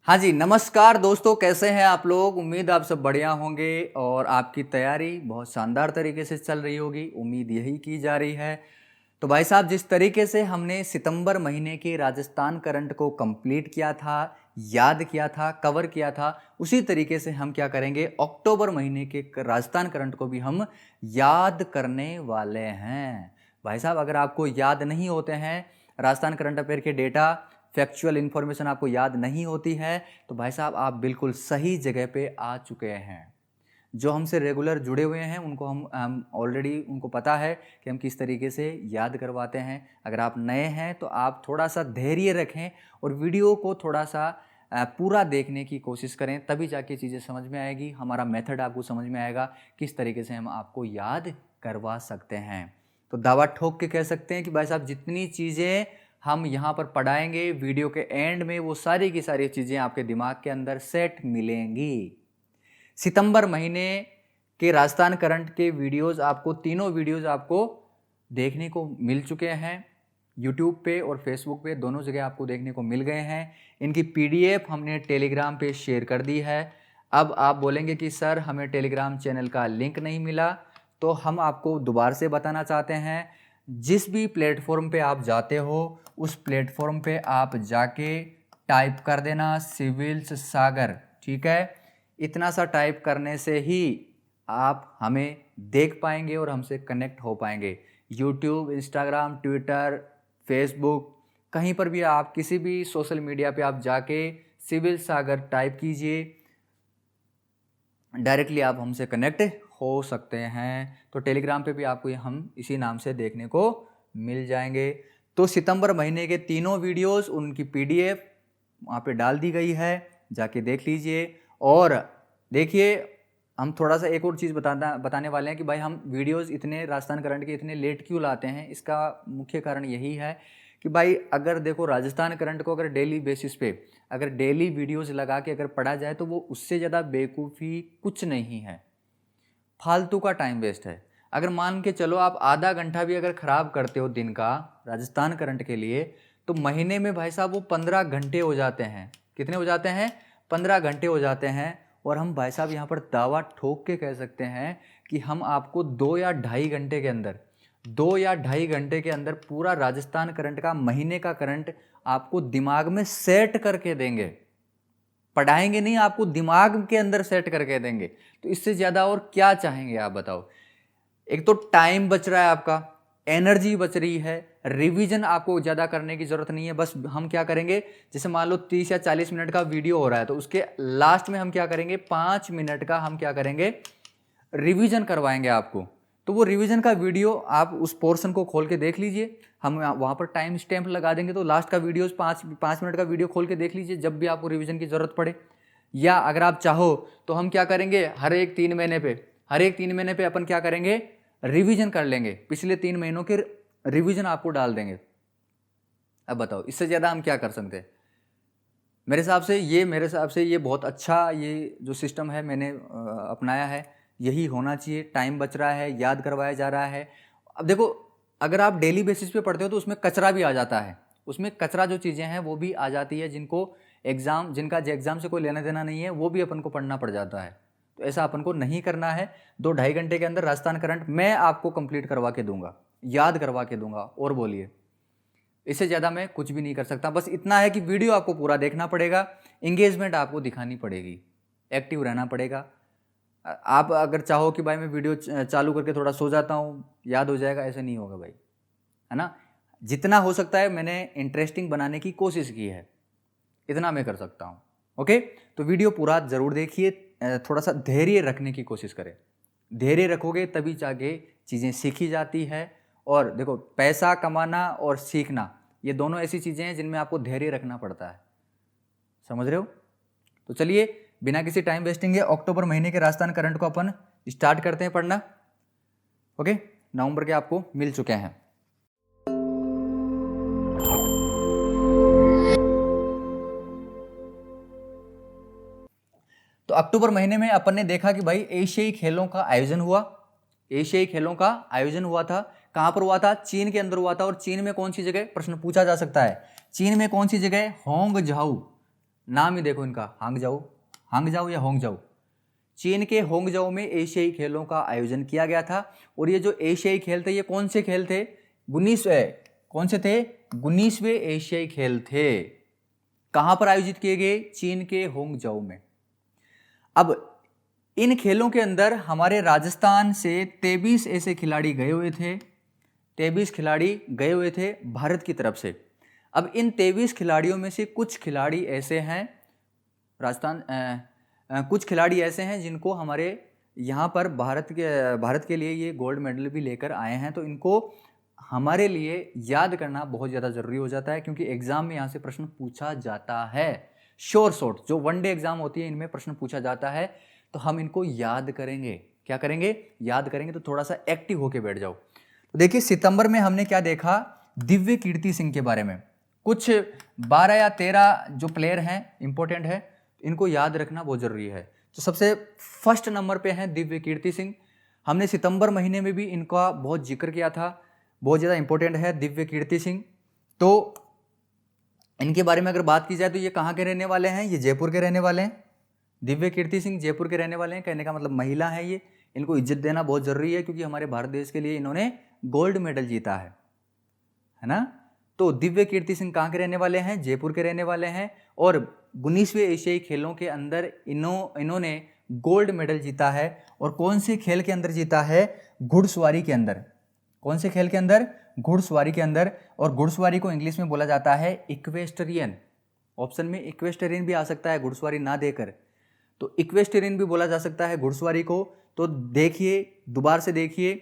हाँ जी, नमस्कार दोस्तों, कैसे हैं आप लोग। उम्मीद आप सब बढ़िया होंगे और आपकी तैयारी बहुत शानदार तरीके से चल रही होगी, उम्मीद यही की जा रही है। तो भाई साहब, जिस तरीके से हमने सितंबर महीने के राजस्थान करंट को कंप्लीट किया था, याद किया था, कवर किया था, उसी तरीके से हम क्या करेंगे, अक्टूबर महीने के राजस्थान करंट को भी हम याद करने वाले हैं। भाई साहब, अगर आपको याद नहीं होते हैं राजस्थान करंट अफेयर के डेटा, फैक्चुअल इन्फॉर्मेशन आपको याद नहीं होती है, तो भाई साहब आप बिल्कुल सही जगह पे आ चुके हैं। जो हमसे रेगुलर जुड़े हुए हैं उनको हम ऑलरेडी उनको पता है कि हम किस तरीके से याद करवाते हैं। अगर आप नए हैं तो आप थोड़ा सा धैर्य रखें और वीडियो को थोड़ा सा पूरा देखने की कोशिश करें, तभी जाके चीज़ें समझ में आएगी। हमारा मेथड आपको समझ में आएगा किस तरीके से हम आपको याद करवा सकते हैं। तो दावा ठोक के कह सकते हैं कि भाई साहब, जितनी चीज़ें हम यहाँ पर पढ़ाएंगे वीडियो के एंड में, वो सारी की सारी चीज़ें आपके दिमाग के अंदर सेट मिलेंगी। सितंबर महीने के राजस्थान करंट के वीडियोस आपको, तीनों वीडियोस आपको देखने को मिल चुके हैं। यूट्यूब पे और फेसबुक पे दोनों जगह आपको देखने को मिल गए हैं। इनकी पीडीएफ हमने टेलीग्राम पे शेयर कर दी है। अब आप बोलेंगे कि सर हमें टेलीग्राम चैनल का लिंक नहीं मिला, तो हम आपको दोबारा से बताना चाहते हैं, जिस भी प्लेटफॉर्म पे आप जाते हो उस प्लेटफॉर्म पे आप जाके टाइप कर देना सिविल्स सागर, ठीक है। इतना सा टाइप करने से ही आप हमें देख पाएंगे और हमसे कनेक्ट हो पाएंगे। यूट्यूब, इंस्टाग्राम, ट्विटर, फेसबुक, कहीं पर भी आप किसी भी सोशल मीडिया पे आप जाके सिविल सागर टाइप कीजिए, डायरेक्टली आप हमसे कनेक्ट हो सकते हैं। तो टेलीग्राम पे भी आपको हम इसी नाम से देखने को मिल जाएंगे। तो सितंबर महीने के तीनों वीडियोस, उनकी पीडीएफ वहाँ पे डाल दी गई है, जाके देख लीजिए। और देखिए, हम थोड़ा सा एक और चीज़ बताने वाले हैं कि भाई हम वीडियोस इतने राजस्थान करंट के इतने लेट क्यों लाते हैं। इसका मुख्य कारण यही है कि भाई अगर देखो, राजस्थान करंट को अगर डेली बेसिस पे अगर डेली वीडियोस लगा के अगर पढ़ा जाए तो वो उससे ज़्यादा बेवकूफ़ी कुछ नहीं है, फालतू का टाइम वेस्ट है। अगर मान के चलो आप आधा घंटा भी अगर ख़राब करते हो दिन का राजस्थान करंट के लिए, तो महीने में भाई साहब वो 15 घंटे हो जाते हैं। कितने हो जाते हैं? 15 घंटे हो जाते हैं। और हम भाई साहब यहाँ पर दावा ठोक के कह सकते हैं कि हम आपको 2 या ढाई घंटे के अंदर पूरा राजस्थान करंट का, महीने का करंट आपको दिमाग में सेट करके देंगे। पढ़ाएंगे नहीं, आपको दिमाग के अंदर सेट करके देंगे। तो इससे ज़्यादा और क्या चाहेंगे आप बताओ। एक तो टाइम बच रहा है आपका, एनर्जी बच रही है, रिवीजन आपको ज़्यादा करने की ज़रूरत नहीं है। बस हम क्या करेंगे, जैसे मान लो 30 या 40 मिनट का वीडियो हो रहा है, तो उसके लास्ट में हम क्या करेंगे, 5 मिनट का हम क्या करेंगे, रिवीजन करवाएंगे आपको। तो वो रिवीजन का वीडियो आप उस पोर्शन को खोल के देख लीजिए, हम वहाँ पर टाइम स्टैम्प लगा देंगे। तो लास्ट का वीडियो 5 मिनट का वीडियो खोल के देख लीजिए जब भी आपको रिवीजन की ज़रूरत पड़े। या अगर आप चाहो तो हम क्या करेंगे, हर एक 3 महीने पे अपन क्या करेंगे, रिवीजन कर लेंगे, पिछले 3 महीनों के रिवीजन आपको डाल देंगे। अब बताओ, इससे ज़्यादा हम क्या कर सकते हैं। मेरे हिसाब से ये बहुत अच्छा, ये जो सिस्टम है मैंने अपनाया है, यही होना चाहिए। टाइम बच रहा है, याद करवाया जा रहा है। अब देखो, अगर आप डेली बेसिस पे पढ़ते हो तो उसमें कचरा भी आ जाता है। उसमें कचरा जो चीज़ें हैं वो भी आ जाती है, जिनका एग्ज़ाम से कोई लेना देना नहीं है, वो भी अपन को पढ़ना पड़ जाता है। तो ऐसा अपन को नहीं करना है। 2-2.5 घंटे के अंदर राजस्थान करंट मैं आपको कंप्लीट करवा के दूंगा, याद करवा के दूंगा। और बोलिए, इससे ज़्यादा मैं कुछ भी नहीं कर सकता। बस इतना है कि वीडियो आपको पूरा देखना पड़ेगा, इंगेजमेंट आपको दिखानी पड़ेगी, एक्टिव रहना पड़ेगा। आप अगर चाहो कि भाई मैं वीडियो चालू करके थोड़ा सो जाता हूँ, याद हो जाएगा, ऐसे नहीं होगा भाई, है ना। जितना हो सकता है मैंने इंटरेस्टिंग बनाने की कोशिश की है, इतना मैं कर सकता हूँ। ओके, तो वीडियो पूरा ज़रूर देखिए, थोड़ा सा धैर्य रखने की कोशिश करें। धैर्य रखोगे तभी जाके चीज़ें सीखी जाती है। और देखो, पैसा कमाना और सीखना, ये दोनों ऐसी चीज़ें हैं जिनमें आपको धैर्य रखना पड़ता है। समझ रहे हो। तो चलिए, बिना किसी टाइम वेस्टिंग के अक्टूबर महीने के राजस्थान करंट को अपन स्टार्ट करते हैं पढ़ना। ओके, नवंबर के आपको मिल चुके हैं। तो अक्टूबर महीने में अपन ने देखा कि भाई एशियाई खेलों का आयोजन हुआ। एशियाई खेलों का आयोजन हुआ था, कहाँ पर हुआ था, चीन के अंदर हुआ था। और चीन में कौन सी जगह, प्रश्न पूछा जा सकता है, चीन में कौन सी जगह, होंगझाऊ, नाम ही देखो इनका, हांगजाऊ या होंगजाऊ। चीन के होंगजाऊ में एशियाई खेलों का आयोजन किया गया था। और ये जो एशियाई खेल थे ये कौन से खेल थे? 19वें एशियाई खेल थे। कहां पर आयोजित किए गए? चीन के होंगजाऊ में। अब इन खेलों के अंदर हमारे राजस्थान से 23 ऐसे खिलाड़ी गए हुए थे, 23 खिलाड़ी गए हुए थे भारत की तरफ से। अब इन 23 खिलाड़ियों में से कुछ खिलाड़ी ऐसे हैं कुछ खिलाड़ी ऐसे हैं जिनको हमारे यहाँ पर भारत के लिए ये गोल्ड मेडल भी लेकर आए हैं। तो इनको हमारे लिए याद करना बहुत ज़्यादा ज़रूरी हो जाता है, क्योंकि एग्ज़ाम में यहाँ से प्रश्न पूछा जाता है। श्योर शॉर्ट जो वनडे एग्ज़ाम होती है इनमें प्रश्न पूछा जाता है, तो हम इनको याद करेंगे। क्या करेंगे? याद करेंगे। तो थोड़ा सा एक्टिव होके बैठ जाओ। तो देखिए सितंबर में हमने क्या देखा? दिव्य कीर्ति सिंह के बारे में। कुछ 12 या 13 जो प्लेयर हैं इंपॉर्टेंट है, इनको याद रखना बहुत ज़रूरी है। तो सबसे फर्स्ट नंबर पे हैं दिव्य कीर्ति सिंह। हमने सितंबर महीने में भी इनका बहुत जिक्र किया था, बहुत ज़्यादा इंपॉर्टेंट है दिव्य कीर्ति सिंह। तो इनके बारे में अगर बात की जाए तो ये कहाँ के रहने वाले हैं? ये जयपुर के रहने वाले हैं। दिव्य कीर्ति सिंह जयपुर के रहने वाले हैं। कहने का मतलब महिला है ये, इनको इज्जत देना बहुत ज़रूरी है, क्योंकि हमारे भारत देश के लिए इन्होंने गोल्ड मेडल जीता है ना। तो दिव्य कीर्ति सिंह कहाँ के रहने वाले हैं? जयपुर के रहने वाले हैं। और 19वें एशियाई खेलों के अंदर इन्होंने गोल्ड मेडल जीता है। और कौन से खेल के अंदर जीता है? घुड़सवारी के अंदर। कौन से खेल के अंदर? घुड़सवारी के अंदर। और घुड़सवारी को इंग्लिश में बोला जाता है इक्वेस्टेरियन। ऑप्शन में इक्वेस्टेरियन भी आ सकता है घुड़सवारी ना देकर, तो इक्वेस्टेरियन भी बोला जा सकता है घुड़सवारी को। तो देखिए, दोबारा से देखिए,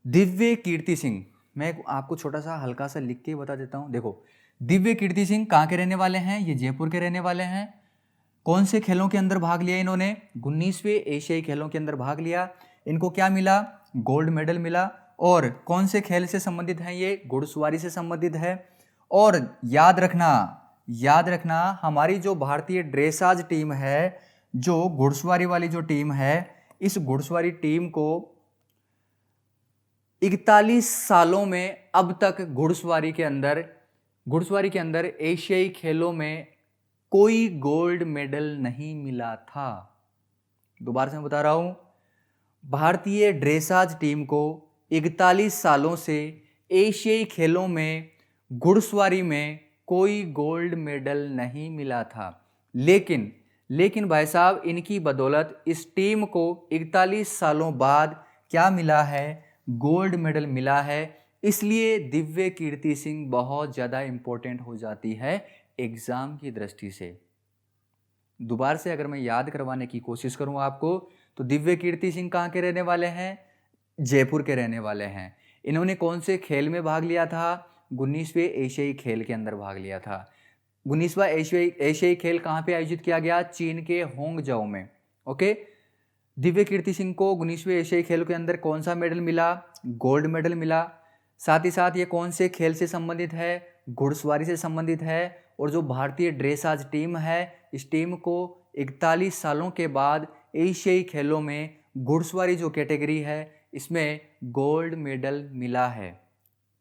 दिव्य कीर्ति सिंह, मैं आपको छोटा सा हल्का सा लिख के बता देता हूं। देखो, दिव्य कीर्ति सिंह कहाँ के रहने वाले हैं? ये जयपुर के रहने वाले हैं। कौन से खेलों के अंदर भाग लिया इन्होंने? 19वें एशियाई खेलों के अंदर भाग लिया। इनको क्या मिला? गोल्ड मेडल मिला। और कौन से खेल से संबंधित हैं ये? घुड़सवारी से संबंधित है। और याद रखना हमारी जो भारतीय ड्रेसाज टीम है, जो घुड़सवारी वाली जो टीम है, इस घुड़सवारी टीम को 41 सालों में अब तक घुड़सवारी के अंदर एशियाई खेलों में कोई गोल्ड मेडल नहीं मिला था। दोबारा से मैं बता रहा हूं, भारतीय ड्रेसाज टीम को 41 सालों से एशियाई खेलों में घुड़सवारी में कोई गोल्ड मेडल नहीं मिला था। लेकिन भाई साहब, इनकी बदौलत इस टीम को 41 सालों बाद क्या मिला है? गोल्ड मेडल मिला है। इसलिए दिव्य कीर्ति सिंह बहुत ज़्यादा इंपॉर्टेंट हो जाती है एग्ज़ाम की दृष्टि से। दोबारा से अगर मैं याद करवाने की कोशिश करूं आपको, तो दिव्य कीर्ति सिंह कहाँ के रहने वाले हैं? जयपुर के रहने वाले हैं। इन्होंने कौन से खेल में भाग लिया था? 19वें एशियाई खेल के अंदर भाग लिया था। 19वां एशियाई खेल कहाँ पे आयोजित किया गया? चीन के होंगजाओ में। ओके, दिव्य कीर्ति सिंह को 19वें एशियाई खेलों के अंदर कौन सा मेडल मिला? गोल्ड मेडल मिला। साथ ही साथ ये कौन से खेल से संबंधित है? घुड़सवारी से संबंधित है। और जो भारतीय ड्रेसाज टीम है, इस टीम को 41 सालों के बाद एशियाई खेलों में घुड़सवारी जो कैटेगरी है, इसमें गोल्ड मेडल मिला है।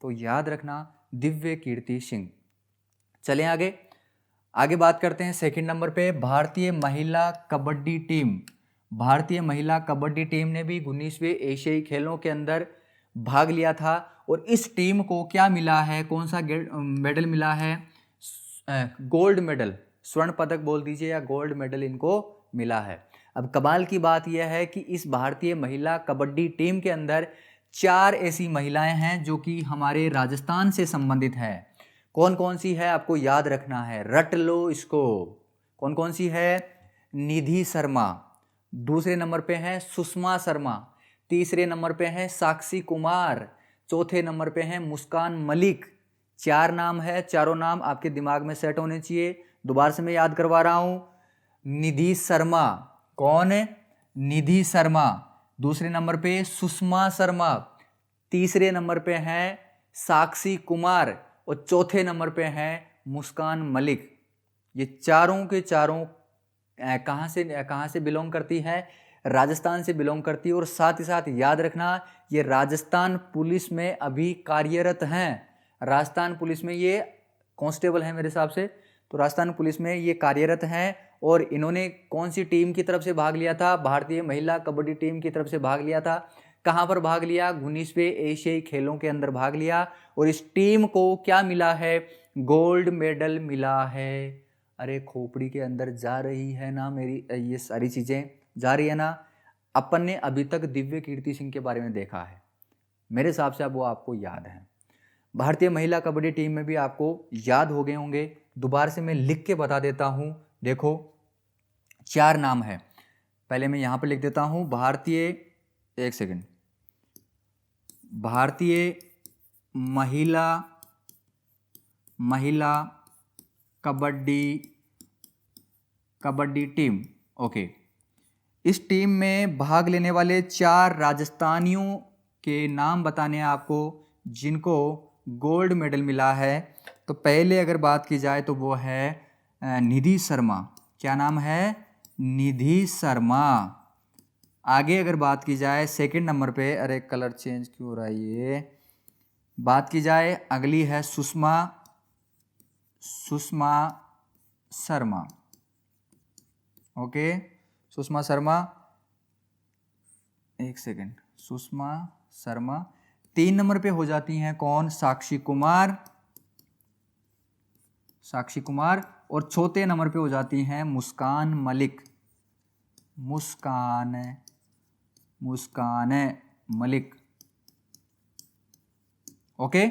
तो याद रखना दिव्य कीर्ति सिंह। चलें आगे बात करते हैं सेकंड नंबर पे, भारतीय महिला कबड्डी टीम। भारतीय महिला कबड्डी टीम ने भी 19वें एशियाई खेलों के अंदर भाग लिया था। और इस टीम को क्या मिला है? कौन सा मेडल मिला है? गोल्ड मेडल, स्वर्ण पदक बोल दीजिए या गोल्ड मेडल इनको मिला है। अब कमाल की बात यह है कि इस भारतीय महिला कबड्डी टीम के अंदर 4 ऐसी महिलाएं हैं जो कि हमारे राजस्थान से संबंधित हैं। कौन कौन सी है आपको याद रखना है, रट लो इसको। कौन कौन सी है? निधि शर्मा, दूसरे नंबर पे है सुषमा शर्मा, तीसरे नंबर पे है साक्षी कुमार, चौथे नंबर पे है मुस्कान मलिक। 4 नाम है, चारों नाम आपके दिमाग में सेट होने चाहिए। दोबारा से मैं याद करवा रहा हूं, निधि शर्मा। कौन है? निधि शर्मा। दूसरे नंबर पे सुषमा शर्मा, तीसरे नंबर पे है साक्षी कुमार और चौथे नंबर पे है मुस्कान मलिक। ये चारों के चारों कहाँ से बिलोंग करती है? राजस्थान से बिलोंग करती है। और साथ ही साथ याद रखना, ये राजस्थान पुलिस में अभी कार्यरत हैं। राजस्थान पुलिस में ये कांस्टेबल हैं मेरे हिसाब से। तो राजस्थान पुलिस में ये कार्यरत हैं और इन्होंने कौन सी टीम की तरफ से भाग लिया था? भारतीय महिला कबड्डी टीम की तरफ से भाग लिया था। कहाँ पर भाग लिया? 19वें एशियाई खेलों के अंदर भाग लिया और इस टीम को क्या मिला है? गोल्ड मेडल मिला है। अरे खोपड़ी के अंदर जा रही है ना मेरी ये सारी चीज़ें, जा रही है ना? अपन ने अभी तक दिव्य कीर्ति सिंह के बारे में देखा है, मेरे हिसाब से अब वो आपको याद है। भारतीय महिला कबड्डी टीम में भी आपको याद हो गए होंगे। दोबारा से मैं लिख के बता देता हूँ। देखो 4 नाम है, पहले मैं यहाँ पर लिख देता हूँ। भारतीय, एक सेकंड, भारतीय महिला कबड्डी टीम। ओके, इस टीम में भाग लेने वाले 4 राजस्थानियों के नाम बताने हैं आपको जिनको गोल्ड मेडल मिला है। तो पहले अगर बात की जाए तो वो है निधि शर्मा। क्या नाम है? निधि शर्मा। आगे अगर बात की जाए सेकंड नंबर पे, अरे कलर चेंज क्यों हो रहा है ये, बात की जाए अगली है सुषमा शर्मा। ओके, सुषमा शर्मा, एक सेकंड, सुषमा शर्मा। 3 नंबर पे हो जाती हैं कौन? साक्षी कुमार। और चौथे नंबर पे हो जाती हैं मुस्कान मलिक। ओके,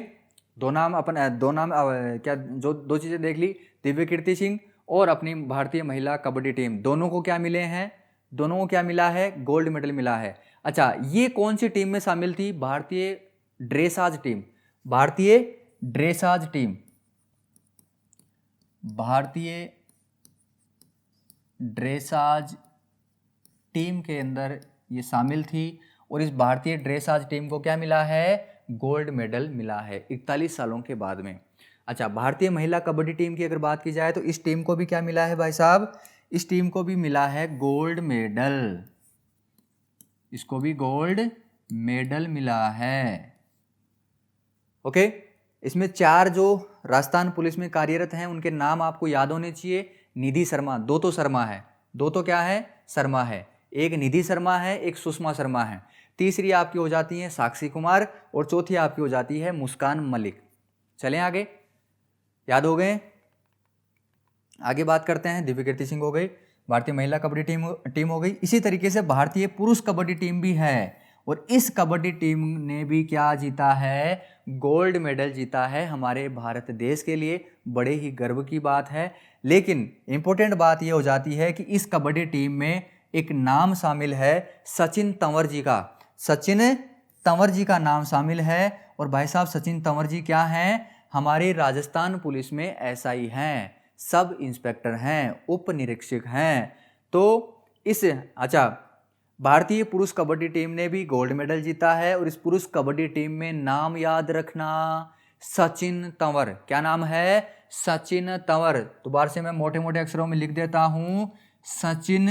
दो नाम क्या, जो 2 चीजें देख ली, दिव्य कीर्ति सिंह और अपनी भारतीय महिला कबड्डी टीम, दोनों को क्या मिले हैं? दोनों को क्या मिला है? गोल्ड मेडल मिला है। अच्छा, ये कौन सी टीम में शामिल थी? भारतीय ड्रेसाज टीम। भारतीय ड्रेसाज टीम के अंदर ये शामिल थी और इस भारतीय ड्रेसाज टीम को क्या मिला है? गोल्ड मेडल मिला है 41 सालों के बाद में। अच्छा, भारतीय महिला कबड्डी टीम की अगर बात की जाए तो इस टीम को भी क्या मिला है भाई साहब? इस टीम को भी मिला है गोल्ड मेडल। इसको भी गोल्ड मेडल मिला है। ओके, इसमें 4 जो राजस्थान पुलिस में कार्यरत हैं उनके नाम आपको याद होने चाहिए। निधि शर्मा, 2 तो शर्मा है, 2 तो क्या है? शर्मा है। एक निधि शर्मा है, एक सुषमा शर्मा है। तीसरी आपकी हो जाती है साक्षी कुमार और चौथी आपकी हो जाती है मुस्कान मलिक। चलें आगे, याद हो गए? आगे बात करते हैं। दिव्य कीर्ति सिंह हो गई, भारतीय महिला कबड्डी टीम हो गई। इसी तरीके से भारतीय पुरुष कबड्डी टीम भी है और इस कबड्डी टीम ने भी क्या जीता है? गोल्ड मेडल जीता है हमारे भारत देश के लिए। बड़े ही गर्व की बात है। लेकिन इंपॉर्टेंट बात यह हो जाती है कि इस कबड्डी टीम में एक नाम शामिल है सचिन तंवर जी का। सचिन तंवर जी का नाम शामिल है और भाई साहब सचिन तंवर जी क्या हैं? हमारे राजस्थान पुलिस में एसआई हैं, सब इंस्पेक्टर हैं, उप निरीक्षक हैं। तो इस भारतीय पुरुष कबड्डी टीम ने भी गोल्ड मेडल जीता है और इस पुरुष कबड्डी टीम में नाम याद रखना, सचिन तंवर। क्या नाम है? सचिन तंवर। दोबारा से मैं मोटे मोटे अक्षरों में लिख देता हूं, सचिन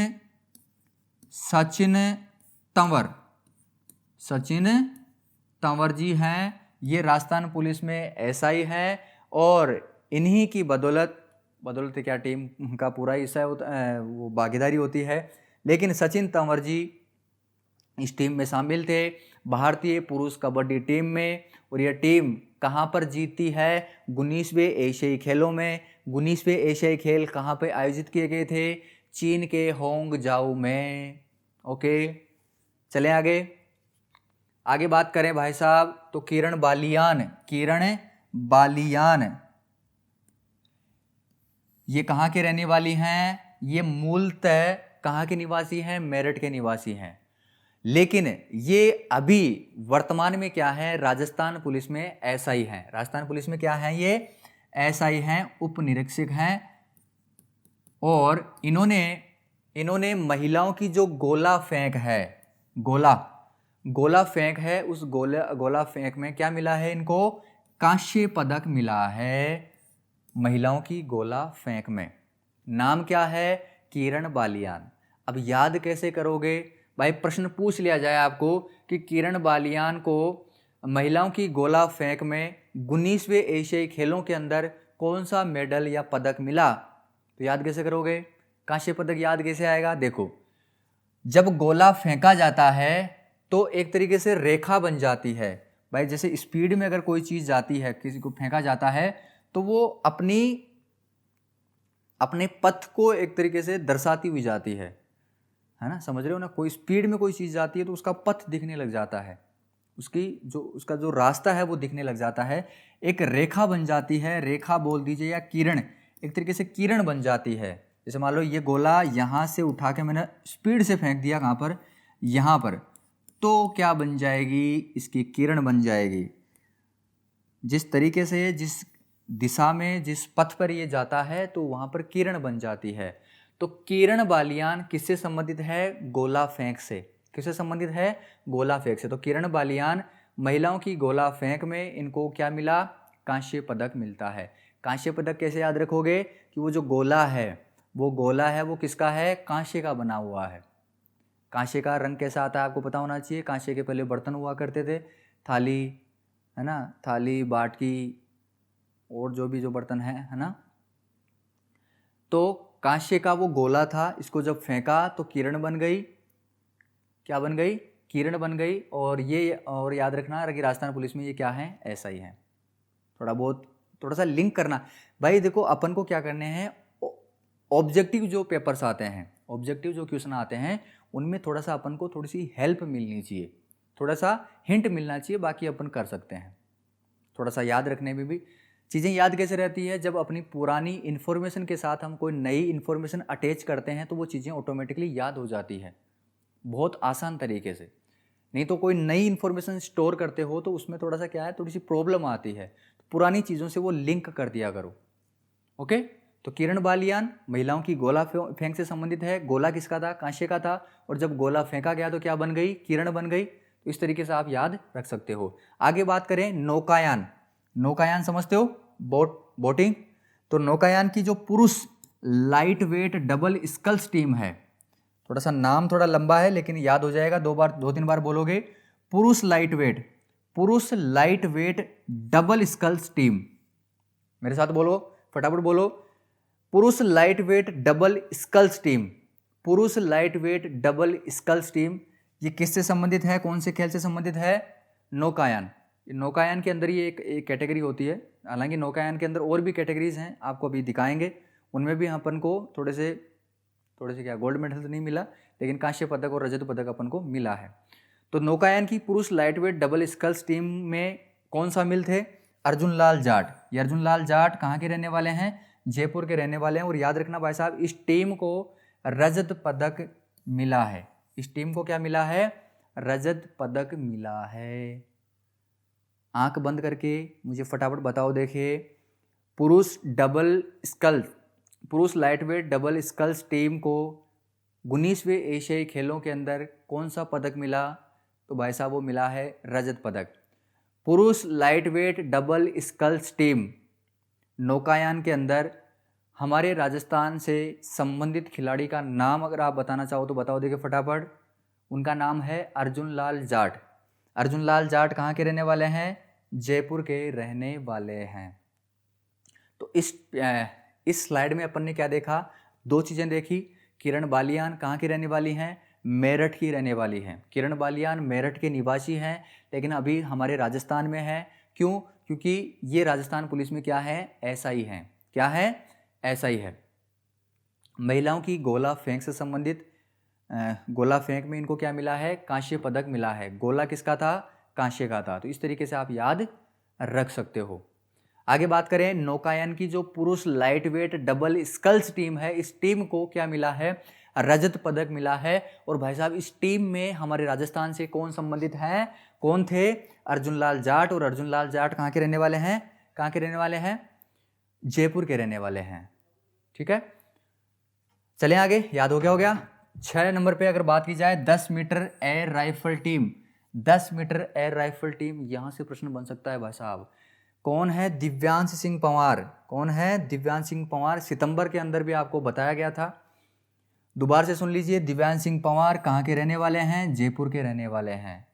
तंवर जी हैं। ये राजस्थान पुलिस में एसआई हैं और इन्हीं की बदौलत क्या टीम का पूरा हिस्सा होता है, वो भागीदारी होती है। लेकिन सचिन तंवर जी इस टीम में शामिल थे, भारतीय पुरुष कबड्डी टीम में। और यह टीम कहाँ पर जीतती है? 19वें एशियाई खेलों में। 19वें एशियाई खेल कहाँ पे आयोजित किए गए थे? चीन के होंगजाओ में। ओके, चलें आगे बात करें भाई साहब तो किरण बालियान ये कहाँ के रहने वाली हैं? ये मूलतः कहाँ के निवासी हैं? मेरठ के निवासी हैं। लेकिन ये अभी वर्तमान में क्या है? राजस्थान पुलिस में एसआई हैं। राजस्थान पुलिस में क्या है? ये एसआई हैं, उप निरीक्षक हैं। और इन्होंने महिलाओं की जो गोला फेंक है, गोला फेंक है, उस गोला फेंक में क्या मिला है? इनको कांस्य पदक मिला है महिलाओं की गोला फेंक में। नाम क्या है? किरण बालियान। अब याद कैसे करोगे भाई? प्रश्न पूछ लिया जाए आपको कि किरण बालियान को महिलाओं की गोला फेंक में 19वें एशियाई खेलों के अंदर कौन सा मेडल या पदक मिला? तो याद कैसे करोगे? कांस्य पदक याद कैसे आएगा? देखो, जब गोला फेंका जाता है तो एक तरीके से रेखा बन जाती है भाई। जैसे स्पीड में अगर कोई चीज जाती है, किसी को फेंका जाता है, तो वो अपने पथ को एक तरीके से दर्शाती हुई जाती है ना? समझ रहे हो ना? कोई स्पीड में कोई चीज जाती है तो उसका पथ दिखने लग जाता है, उसका जो रास्ता है वो दिखने लग जाता है, एक रेखा बन जाती है, रेखा बोल दीजिए या किरण, एक तरीके से किरण बन जाती है। जैसे मान लो ये गोला यहाँ से उठा के मैंने स्पीड से फेंक दिया, कहाँ पर? यहाँ पर, तो क्या बन जाएगी? इसकी किरण बन जाएगी। जिस तरीके से, जिस दिशा में, जिस पथ पर ये जाता है तो वहाँ पर किरण बन जाती है। तो किरण बालियान किससे संबंधित है? गोला फेंक से। किससे संबंधित है? गोला फेंक से। तो किरण बालियान महिलाओं की गोला फेंक में इनको क्या मिला? कांस्य पदक मिलता है। कांस्य पदक कैसे याद रखोगे? कि वो जो गोला है वो किसका है? कांस्य का बना हुआ है। कांस्य का रंग कैसा आता है आपको पता होना चाहिए। कांस्य के पहले बर्तन हुआ करते थे, थाली, है ना, थाली, बाटकी और जो भी जो बर्तन है ना। तो कांस्य का वो गोला था, इसको जब फेंका तो किरण बन गई। क्या बन गई? किरण बन गई। और याद रखना कि राजस्थान पुलिस में ये क्या है? ऐसा ही है। थोड़ा सा लिंक करना भाई। देखो, अपन को क्या करने हैं, ऑब्जेक्टिव जो पेपर्स आते हैं, ऑब्जेक्टिव जो क्वेश्चन आते हैं, उनमें थोड़ा सा अपन को थोड़ी सी हेल्प मिलनी चाहिए, थोड़ा सा हिंट मिलना चाहिए, बाकी अपन कर सकते हैं। थोड़ा सा याद रखने में भी चीज़ें याद कैसे रहती है? जब अपनी पुरानी इन्फॉर्मेशन के साथ हम कोई नई इन्फॉर्मेशन अटैच करते हैं तो वो चीज़ें ऑटोमेटिकली याद हो जाती है, बहुत आसान तरीके से। नहीं तो कोई नई इन्फॉर्मेशन स्टोर करते हो तो उसमें थोड़ा सा क्या है, थोड़ी सी प्रॉब्लम आती है। पुरानी चीज़ों से वो लिंक कर दिया करो। ओके, तो किरण बालियान महिलाओं की गोला फेंक से संबंधित है। गोला किसका था? कांस्य का था। और जब गोला फेंका गया तो क्या बन गई? किरण बन गई। तो इस तरीके से आप याद रख सकते हो। आगे बात करें नौकायान। नौकायान समझते हो? बोटिंग। तो नौकायान की जो पुरुष light weight double sculls team है, थोड़ा सा नाम थोड़ा लंबा है लेकिन याद हो जाएगा, 2-3 बार बोलोगे। पुरुष light weight double sculls team. मेरे साथ बोलो, फटाफट बोलो। पुरुष light weight double sculls team. पुरुष light weight double sculls team ये किससे संबंधित है? कौन से खेल से संबंधित है? नौकायान। नौकायान के अंदर ये एक कैटेगरी होती है। हालांकि नौकायान के अंदर और भी कैटेगरीज हैं, आपको अभी दिखाएंगे। उनमें भी अपन को थोड़े से क्या गोल्ड मेडल तो नहीं मिला, लेकिन कांस्य पदक और रजत पदक अपन को मिला है। तो नौकायान की पुरुष light weight double sculls team में कौन शामिल थे? अर्जुन लाल जाट। ये अर्जुन लाल जाट कहाँ के रहने वाले हैं? जयपुर के रहने वाले हैं। और याद रखना भाई साहब, इस टीम को रजत पदक मिला है। इस टीम को क्या मिला है? रजत पदक मिला है। आंख बंद करके मुझे फटाफट बताओ, देखिए। पुरुष लाइटवेट डबल स्कल्स टीम को 19वें एशियाई खेलों के अंदर कौन सा पदक मिला? तो भाई साहब वो मिला है रजत पदक। पुरुष लाइटवेट डबल स्कल्स टीम नौकायान के अंदर हमारे राजस्थान से संबंधित खिलाड़ी का नाम अगर आप बताना चाहो तो बताओ, देखिए फटाफट। उनका नाम है अर्जुन लाल जाट। अर्जुन लाल जाट कहाँ के रहने वाले हैं? जयपुर के रहने वाले हैं। तो इस स्लाइड में अपन ने क्या देखा? 2 चीज़ें देखी। किरण बालियान कहाँ की रहने वाली हैं? मेरठ की रहने वाली हैं। किरण बालियान मेरठ के निवासी हैं, लेकिन अभी हमारे राजस्थान में है। क्यों? क्योंकि ये राजस्थान पुलिस में क्या है? एसआई हैं। क्या है? एसआई है। महिलाओं की गोला फेंक से संबंधित, गोला फेंक में इनको क्या मिला है? कांस्य पदक मिला है। गोला किसका था? कांस्य का था। तो इस तरीके से आप याद रख सकते हो। आगे बात करें नौकायन की जो पुरुष लाइटवेट डबल स्कल्स टीम है, इस टीम को क्या मिला है? रजत पदक मिला है। और भाई साहब इस टीम में हमारे राजस्थान से कौन संबंधित है? कौन थे? अर्जुन लाल जाट। और अर्जुन लाल जाट कहाँ के रहने वाले हैं? कहाँ के रहने वाले हैं? जयपुर के रहने वाले हैं। ठीक है, चलें आगे। याद हो गया। 6 नंबर पे अगर बात की जाए 10 metre air rifle team. 10 metre air rifle team, यहां से प्रश्न बन सकता है भाई साहब। कौन है? दिव्यांश सिंह पंवार। कौन है? दिव्यांश सिंह पंवार। सितंबर के अंदर भी आपको बताया गया था। दोबारा से सुन लीजिए। दिव्यांश सिंह पंवार कहाँ के रहने वाले हैं? जयपुर के रहने वाले हैं।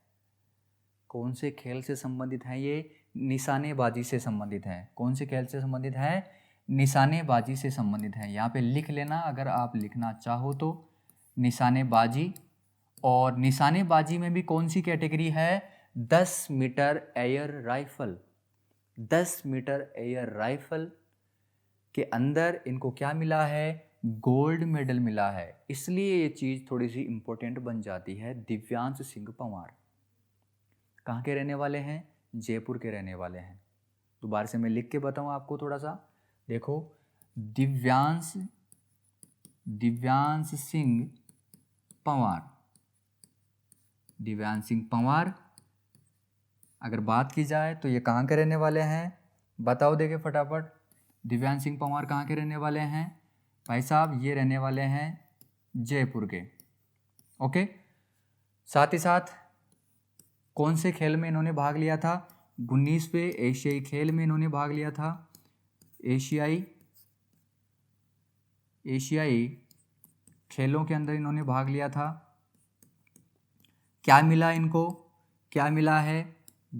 कौन से खेल से संबंधित हैं ये? निशानेबाजी से संबंधित है। कौन से खेल से संबंधित है? निशानेबाजी से संबंधित है। यहाँ पे लिख लेना अगर आप लिखना चाहो तो, निशानेबाजी। और निशानेबाजी में भी कौन सी कैटेगरी है? 10 metre air rifle. 10 metre air rifle के अंदर इनको क्या मिला है? गोल्ड मेडल मिला है। इसलिए ये चीज़ थोड़ी सी इंपॉर्टेंट बन जाती है। दिव्यांश सिंह पंवार कहाँ के रहने वाले हैं? जयपुर के रहने वाले हैं। दोबारा से मैं लिख के बताऊँ आपको थोड़ा सा, देखो, दिव्यांश सिंह पंवार। दिव्यांश सिंह पंवार अगर बात की जाए तो ये कहाँ के रहने वाले हैं? बताओ देखे फटाफट। दिव्यांश सिंह पंवार कहाँ के रहने वाले हैं? भाई साहब ये रहने वाले हैं जयपुर के। ओके, साथ ही साथ कौन से खेल में इन्होंने भाग लिया था? 19वें एशियाई खेल में इन्होंने भाग लिया था। एशियाई खेलों के अंदर इन्होंने भाग लिया था। क्या मिला इनको? क्या मिला है?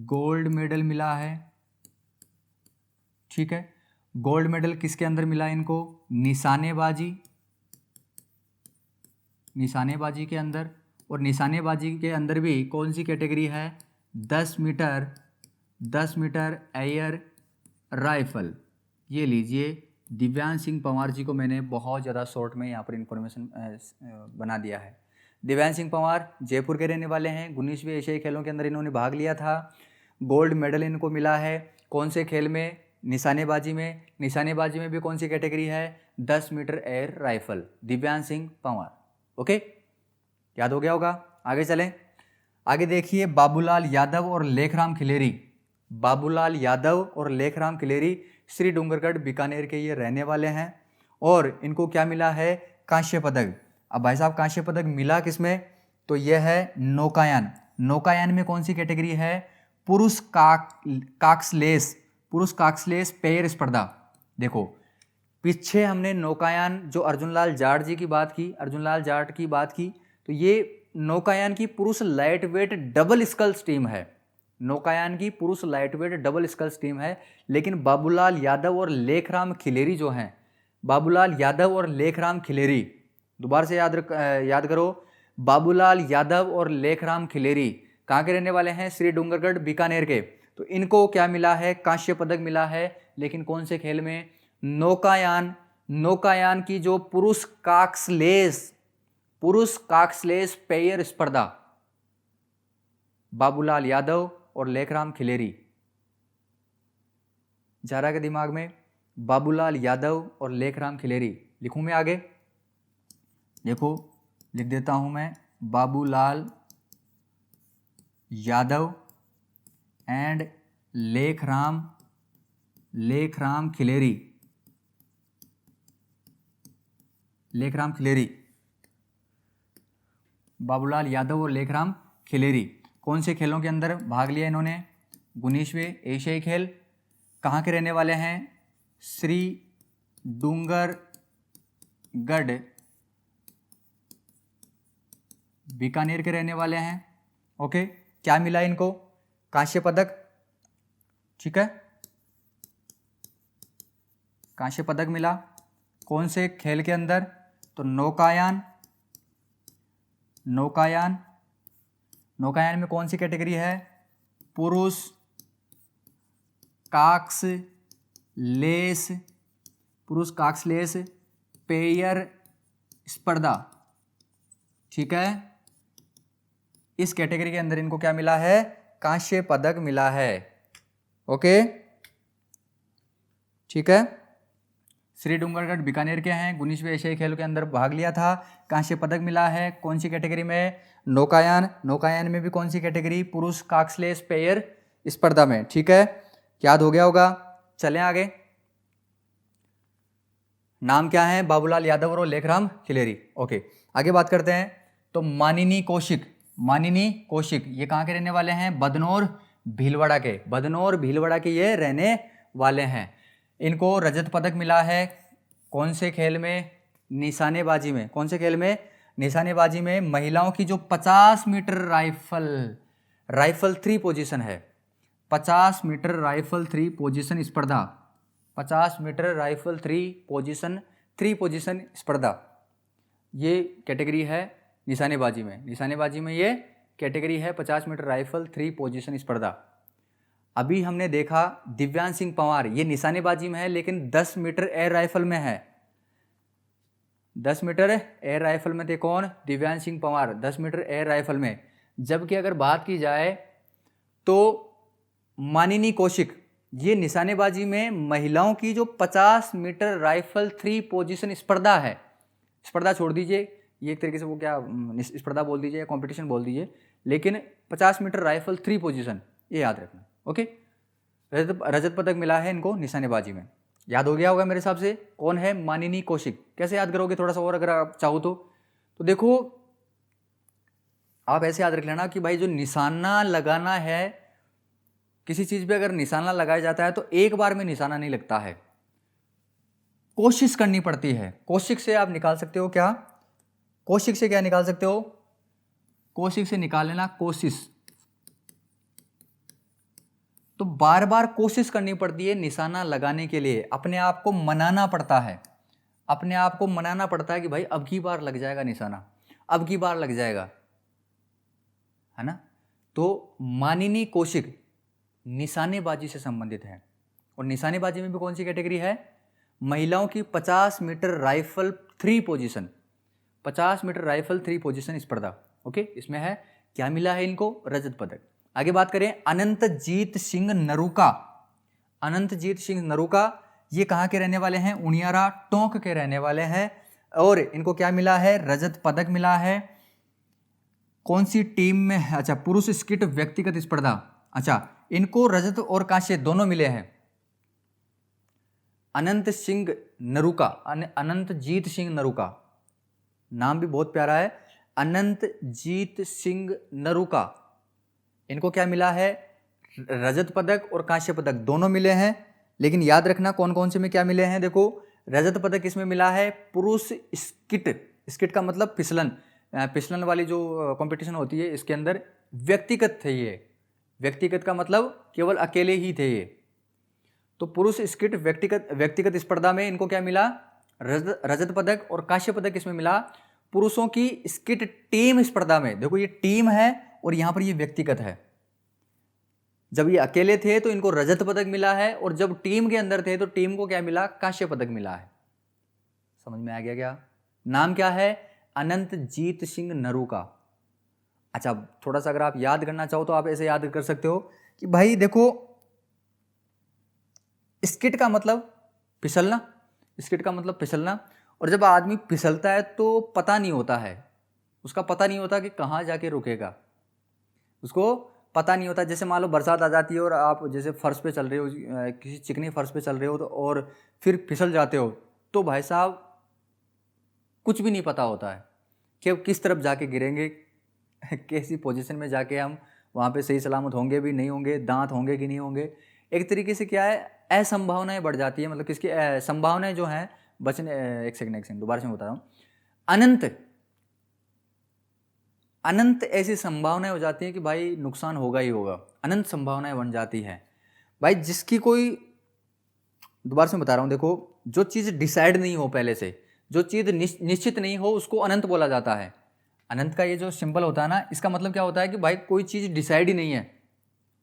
गोल्ड मेडल मिला है। ठीक है, गोल्ड मेडल किसके अंदर मिला इनको? निशानेबाजी के अंदर। और निशानेबाजी के अंदर भी कौन सी कैटेगरी है? 10 मीटर एयर राइफल। ये लीजिए, दिव्यांश सिंह पंवार जी को मैंने बहुत ज़्यादा शॉर्ट में यहाँ पर इंफॉर्मेशन बना दिया है। दिव्यांश सिंह पंवार जयपुर के रहने वाले हैं। 19वें एशियाई खेलों के अंदर इन्होंने भाग लिया था। गोल्ड मेडल इनको मिला है। कौन से खेल में? निशानेबाजी में। निशानेबाजी में भी कौन सी कैटेगरी है? 10 metre air rifle. Divyansh Singh Panwar. Okay, याद हो गया होगा। आगे चलें। आगे देखिए, बाबूलाल यादव और लेखराम खिलेरी। बाबूलाल यादव और लेखराम खिलेरी श्री डूंगरगढ़ बीकानेर के ये रहने वाले हैं। और इनको क्या मिला है? कांस्य पदक। अब भाई साहब कांस्य पदक मिला किसमें? तो यह है नौकायान। नौकायान में कौन सी कैटेगरी है? पुरुष काक्सलेस पेयर स्पर्धा। देखो, पीछे हमने नौकायान जो अर्जुनलाल जाट जी की बात की, तो ये नौकायान की पुरुष light weight double sculls team है। नौकायान की पुरुष light weight double sculls team है। लेकिन बाबूलाल यादव और लेखराम खिलेरी जो हैं, बाबूलाल यादव और लेखराम खिलेरी, दोबारा से याद करो, बाबूलाल यादव और लेखराम खिलेरी कहाँ के रहने वाले हैं? श्री डूंगरगढ़ बीकानेर के। तो इनको क्या मिला है? कांस्य पदक मिला है। लेकिन कौन से खेल में? नौकायान की जो पुरुष काक्सलेस पेयर स्पर्धा, बाबूलाल यादव और लेखराम खिलेरी। जा रहा है दिमाग में? बाबूलाल यादव और लेखराम खिलेरी। लिखूं मैं आगे? देखो, लिख देता हूं मैं, बाबूलाल यादव एंड लेखराम खिलेरी। बाबूलाल यादव और लेखराम खिलेरी कौन से खेलों के अंदर भाग लिया इन्होंने? 19वें एशियाई खेल। कहाँ के रहने वाले हैं? श्री डूंगरगढ़ बीकानेर के रहने वाले हैं। ओके, क्या मिला इनको? कांस्य पदक। ठीक है, कांस्य पदक मिला। कौन से खेल के अंदर? तो नौकायान में कौन सी कैटेगरी है? पुरुष काक्सलेस पेयर स्पर्धा। ठीक है, इस कैटेगरी के अंदर इनको क्या मिला है? कांस्य पदक मिला है। ओके, ठीक है, श्री डूंगरगढ़ बीकानेर के हैं। 19वें एशियाई खेलों के अंदर भाग लिया था। कांस्य पदक मिला है। कौन सी कैटेगरी में? नौकायान में भी कौन सी कैटेगरी? पुरुष काक्सलेस पेयर स्पर्धा में। ठीक है, याद हो गया होगा। चलें आगे। नाम क्या है? बाबूलाल यादव और लेखराम खिलेरी। ओके, आगे बात करते हैं। तो मानिनी कौशिक ये कहाँ के रहने वाले हैं? बदनौर भीलवाड़ा के ये रहने वाले हैं। इनको रजत पदक मिला है। कौन से खेल में? निशानेबाजी में। कौन से खेल में? निशानेबाजी में। महिलाओं की जो 50 मीटर राइफल 3 पोजीशन है, 50 मीटर राइफल 3 पोजीशन स्पर्धा, 50 मीटर राइफल 3 पोजीशन स्पर्धा, ये कैटेगरी है निशानेबाजी में। निशानेबाजी में ये कैटेगरी है 50 मीटर राइफल 3 पोजीशन स्पर्धा। अभी हमने देखा दिव्यांश सिंह पंवार, ये निशानेबाजी में है लेकिन 10 मीटर एयर राइफल में है। 10 मीटर एयर राइफल में थे कौन? Divyansh Singh Panwar, 10 metre air rifle में। जबकि अगर बात की जाए तो मानिनी कौशिक, ये निशानेबाजी में महिलाओं की जो 50 मीटर राइफल 3 पोजीशन स्पर्धा है, स्पर्धा छोड़ दीजिए, ये एक तरीके से वो क्या स्पर्धा बोल दीजिए या कॉम्पिटिशन बोल दीजिए, लेकिन 50 मीटर राइफल 3 पोजीशन, ये याद रखना। ओके, रजत पदक मिला है इनको निशानेबाजी में। याद हो गया होगा मेरे हिसाब से कौन है? मानिनी कौशिक। कैसे याद करोगे थोड़ा सा और अगर आप चाहो तो देखो आप ऐसे याद रख लेना कि भाई जो निशाना लगाना है, किसी चीज पे अगर निशाना लगाया जाता है तो एक बार में निशाना नहीं लगता है, कोशिश करनी पड़ती है। कौशिक से आप निकाल सकते हो क्या? कौशिक से क्या निकाल सकते हो? कौशिक से निकाल लेना कोशिश। तो बार बार कोशिश करनी पड़ती है निशाना लगाने के लिए, अपने आप को मनाना पड़ता है, अपने आप को मनाना पड़ता है कि भाई अब की बार लग जाएगा निशाना, अब की बार लग जाएगा, है ना। तो मानिनी कौशिक निशानेबाजी से संबंधित है। और निशानेबाजी में भी कौन सी कैटेगरी है? महिलाओं की 50 meter rifle 3 position, 50 meter rifle 3 position स्पर्धा। ओके, इसमें है क्या मिला है इनको? रजत पदक। आगे बात करें अनंतजीत सिंह नरूका। अनंतजीत सिंह नरूका ये कहाँ के रहने वाले हैं? उनियारा टोंक के रहने वाले हैं। और इनको क्या मिला है? रजत पदक मिला है। कौन सी टीम में? अच्छा, पुरुष स्किट व्यक्तिगत स्पर्धा। अच्छा, इनको रजत और कांस्य दोनों मिले हैं। अनंत सिंह नरूका, अनंतजीत सिंह नरूका, नाम भी बहुत प्यारा है, अनंतजीत सिंह नरूका। इनको क्या मिला है? रजत पदक और कांस्य पदक दोनों मिले हैं। लेकिन याद रखना कौन कौन से में क्या मिले हैं। देखो, रजत पदक इसमें मिला है पुरुष स्किट, स्किट का मतलब फिसलन, फिसलन वाली जो कंपटीशन होती है, इसके अंदर व्यक्तिगत थे ये। व्यक्तिगत का मतलब केवल अकेले ही थे ये। तो पुरुष स्किट व्यक्तिगत स्पर्धा में इनको क्या मिला? रजत पदक। और कांस्य पदक इसमें मिला पुरुषों की स्किट टीम स्पर्धा में। देखो, ये टीम है और यहां पर ये व्यक्तिगत है। जब ये अकेले थे तो इनको रजत पदक मिला है, और जब टीम के अंदर थे तो टीम को क्या मिला? कांस्य पदक मिला है। समझ में आ गया क्या? नाम क्या है? अनंतजीत सिंह नरूका। अच्छा, थोड़ा सा अगर आप याद करना चाहो तो आप ऐसे याद कर सकते हो कि भाई देखो, स्किट का मतलब फिसलना, स्किट का मतलब फिसलना। और जब आदमी फिसलता है तो पता नहीं होता है, उसका पता नहीं होता कि कहाँ जाके रुकेगा, उसको पता नहीं होता। जैसे मान लो बरसात आ जाती है और आप जैसे फर्श पे चल रहे हो, किसी चिकनी फर्श पे चल रहे हो तो, और फिर फिसल जाते हो, तो भाई साहब कुछ भी नहीं पता होता है कि किस तरफ जाके गिरेंगे, कैसी पोजीशन में जाके हम वहाँ पे सही सलामत होंगे भी नहीं होंगे, दांत होंगे कि नहीं होंगे। एक तरीके से क्या है, असंभावनाएं बढ़ जाती है। मतलब किसकी संभावनाएं जो हैं बचने, एक सेकंड दोबारा से मैं बता रहा हूँ, अनंत ऐसी संभावनाएं हो जाती हैं कि भाई नुकसान होगा ही होगा, अनंत संभावनाएं बन जाती हैं भाई। जिसकी कोई, दोबारा से बता रहा हूँ, देखो, जो चीज़ डिसाइड नहीं हो पहले से, जो चीज़ निश्चित नहीं हो, उसको अनंत बोला जाता है। अनंत का ये जो सिंबल होता है ना, इसका मतलब क्या होता है कि भाई कोई चीज़ डिसाइड ही नहीं है,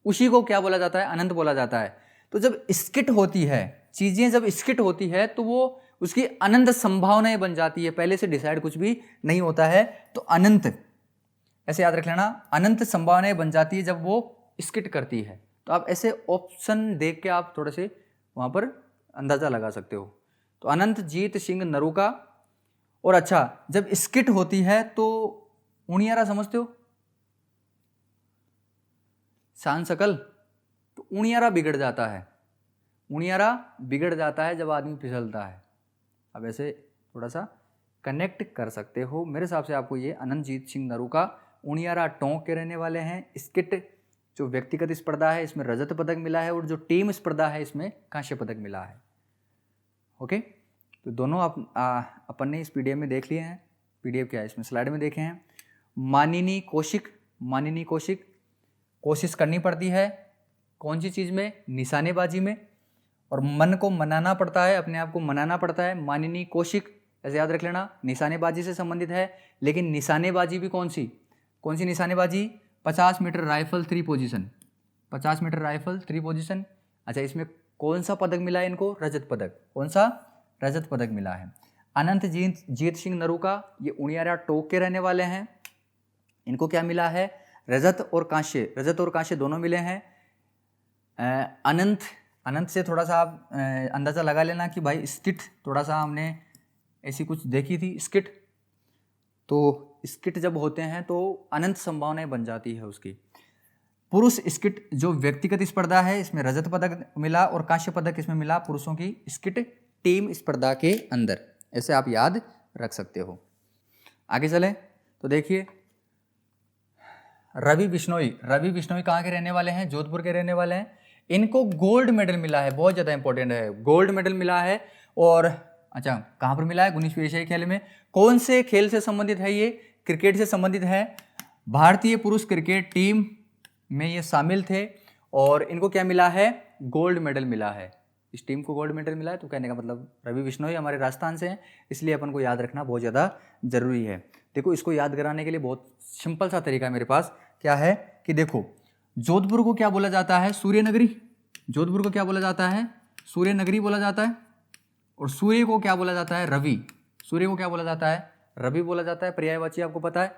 उसी को क्या बोला जाता है? अनंत बोला जाता है। तो जब स्किट होती है, चीज़ें जब स्किट होती है तो वो उसकी अनंत संभावनाएं बन जाती है, पहले से डिसाइड कुछ भी नहीं होता है। तो अनंत, ऐसे याद रख लेना, अनंत संभावनाएं बन जाती है जब वो स्किट करती है। तो आप ऐसे ऑप्शन देख के आप थोड़े से वहाँ पर अंदाज़ा लगा सकते हो। तो अनंतजीत सिंह नरूका। और अच्छा, जब स्किट होती है तो उनियारा समझते हो, शान शकल, तो उनियारा बिगड़ जाता है, उनियारा बिगड़ जाता है जब आदमी फिसलता है। अब ऐसे थोड़ा सा कनेक्ट कर सकते हो। मेरे हिसाब से आपको ये अनंतजीत सिंह नरूका उनियारा टोंक के रहने वाले हैं। स्किट जो व्यक्तिगत स्पर्धा है इसमें रजत पदक मिला है, और जो टीम स्पर्धा है इसमें कांस्य पदक मिला है। ओके, तो दोनों अपन ने इस पीडीएफ में देख लिए हैं। पीडीएफ क्या है, इसमें स्लाइड में देखे हैं। मानिनी कौशिक, मानिनी कौशिक, कोशिश करनी पड़ती है, कौन सी चीज़ में? निशानेबाजी में। और मन को मनाना पड़ता है, अपने आप को मनाना पड़ता है। माननीय कौशिक, ऐसे याद रख लेना, निशानेबाजी से संबंधित है। लेकिन निशानेबाजी भी कौन सी निशानेबाजी? 50 meter rifle 3 position, 50 meter rifle 3 position. अच्छा, इसमें कौन सा पदक मिला है इनको? रजत पदक। कौन सा? रजत पदक मिला है। अनंत जीत सिंह नरूका, ये उनियारा टोक के रहने वाले हैं। इनको क्या मिला है? रजत और कांस्य दोनों मिले हैं। अनंत से थोड़ा सा आप अंदाज़ा लगा लेना कि भाई स्किट, थोड़ा सा हमने ऐसी कुछ देखी थी स्किट, तो स्किट जब होते हैं तो अनंत संभावनाएं बन जाती है उसकी। पुरुष स्किट जो व्यक्तिगत स्पर्धा है, इसमें रजत पदक मिला और कांस्य पदक इसमें मिला पुरुषों की स्किट टीम स्पर्धा के अंदर। ऐसे आप याद रख सकते हो। आगे चलें तो देखिए, रवि बिश्नोई कहाँ के रहने वाले हैं? जोधपुर के रहने वाले हैं। इनको गोल्ड मेडल मिला है, बहुत ज़्यादा इंपॉर्टेंट है, गोल्ड मेडल मिला है। और अच्छा, कहाँ पर मिला है? 19वीं एशियाई खेल में। कौन से खेल से संबंधित है ये? क्रिकेट से संबंधित है। भारतीय पुरुष क्रिकेट टीम में ये शामिल थे और इनको क्या मिला है? गोल्ड मेडल मिला है। इस टीम को गोल्ड मेडल मिला है। तो कहने का मतलब रवि बिश्नोई हमारे राजस्थान से हैं, इसलिए अपन को याद रखना बहुत ज़्यादा जरूरी है। देखो, इसको याद कराने के लिए बहुत सिंपल सा तरीका है मेरे पास। क्या है कि देखो, जोधपुर को क्या बोला जाता है? सूर्य नगरी। जोधपुर को क्या बोला जाता है? सूर्य नगरी बोला जाता है। और सूर्य को क्या बोला जाता है? रवि। सूर्य को क्या बोला जाता है? रवि बोला जाता है, पर्यायवाची आपको पता है।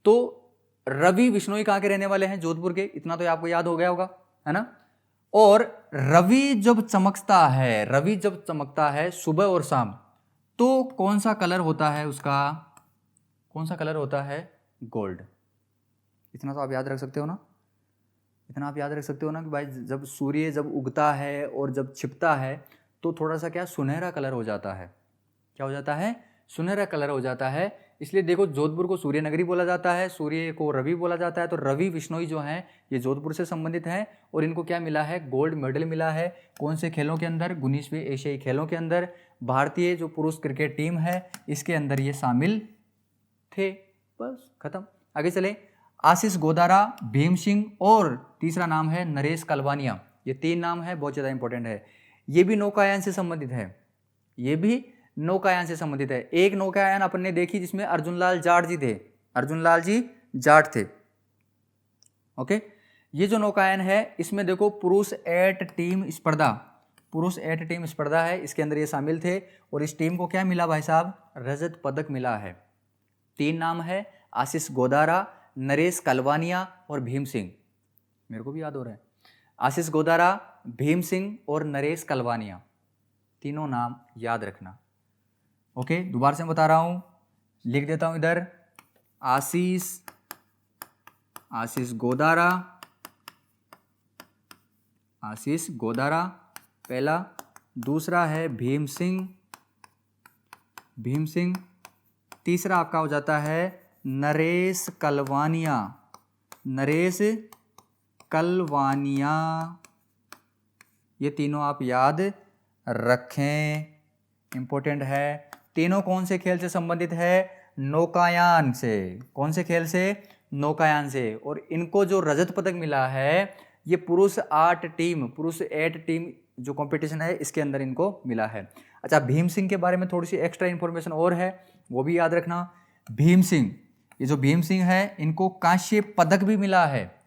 तो रवि बिश्नोई कहाँ के रहने वाले हैं? जोधपुर के। इतना तो आपको याद हो गया होगा, है ना। और रवि जब चमकता है सुबह और शाम, तो कौन सा कलर होता है उसका? कौन सा कलर होता है? गोल्ड। इतना तो आप याद रख सकते हो ना। इतना आप याद रख सकते हो ना कि भाई जब सूर्य जब उगता है और जब छिपता है तो थोड़ा सा क्या सुनहरा कलर हो जाता है। क्या हो जाता है? सुनहरा कलर हो जाता है। इसलिए देखो, जोधपुर को सूर्य नगरी बोला जाता है, सूर्य को रवि बोला जाता है। तो रवि बिश्नोई जो हैं ये जोधपुर से संबंधित हैं और इनको क्या मिला है? गोल्ड मेडल मिला है। कौन से खेलों के अंदर? 19वीं एशियाई खेलों के अंदर। भारतीय जो पुरुष क्रिकेट टीम है इसके अंदर ये शामिल थे। बस खत्म। आगे चले। आशीष गोदारा, भीम सिंह और तीसरा नाम है नरेश कलवानिया। ये 3 नाम है, बहुत ज़्यादा इंपॉर्टेंट है। ये भी नौकायान से संबंधित है। ये भी नौकायान से संबंधित है। एक नौकायान अपन ने देखी जिसमें अर्जुनलाल जाट जी थे। अर्जुनलाल जी जाट थे। ओके, ये जो नौकायान है इसमें देखो पुरुष 8 टीम स्पर्धा है, इसके अंदर ये शामिल थे। और इस टीम को क्या मिला भाई साहब? रजत पदक मिला है। 3 नाम है, आशीष गोदारा, नरेश कलवानिया और भीम सिंह। मेरे को भी याद हो रहा है। आशीष गोदारा, भीम सिंह और नरेश कलवानिया, तीनों नाम याद रखना। ओके, दोबारा से बता रहा हूं, लिख देता हूं इधर। आशीष गोदारा पहला। दूसरा है भीम सिंह। तीसरा आपका हो जाता है नरेश कलवानिया। ये तीनों आप याद रखें, इंपॉर्टेंट है। तीनों कौन से खेल से संबंधित है? नौकायान से। कौन से खेल से? नौकायान से। और इनको जो रजत पदक मिला है ये पुरुष 8 टीम जो कंपटीशन है इसके अंदर इनको मिला है। अच्छा, भीम सिंह के बारे में थोड़ी सी एक्स्ट्रा इंफॉर्मेशन और है, वो भी याद रखना। भीम सिंह है, इनको कांस्य पदक भी मिला है।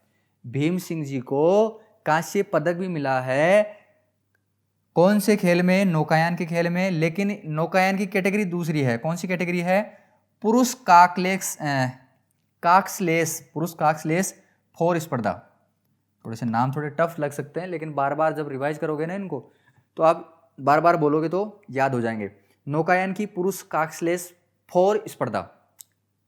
भीम सिंह जी को कांस्य पदक भी मिला है। कौन से खेल में? नौकायान के खेल में। लेकिन नौकायान की कैटेगरी दूसरी है। कौन सी कैटेगरी है? पुरुष काक्सलेस 4 स्पर्धा। थोड़े से नाम थोड़े टफ लग सकते हैं, लेकिन बार बार जब रिवाइज करोगे ना इनको तो आप बार बार बोलोगे तो याद हो जाएंगे। नौकायान की पुरुष काक्सलेस 4 स्पर्धा,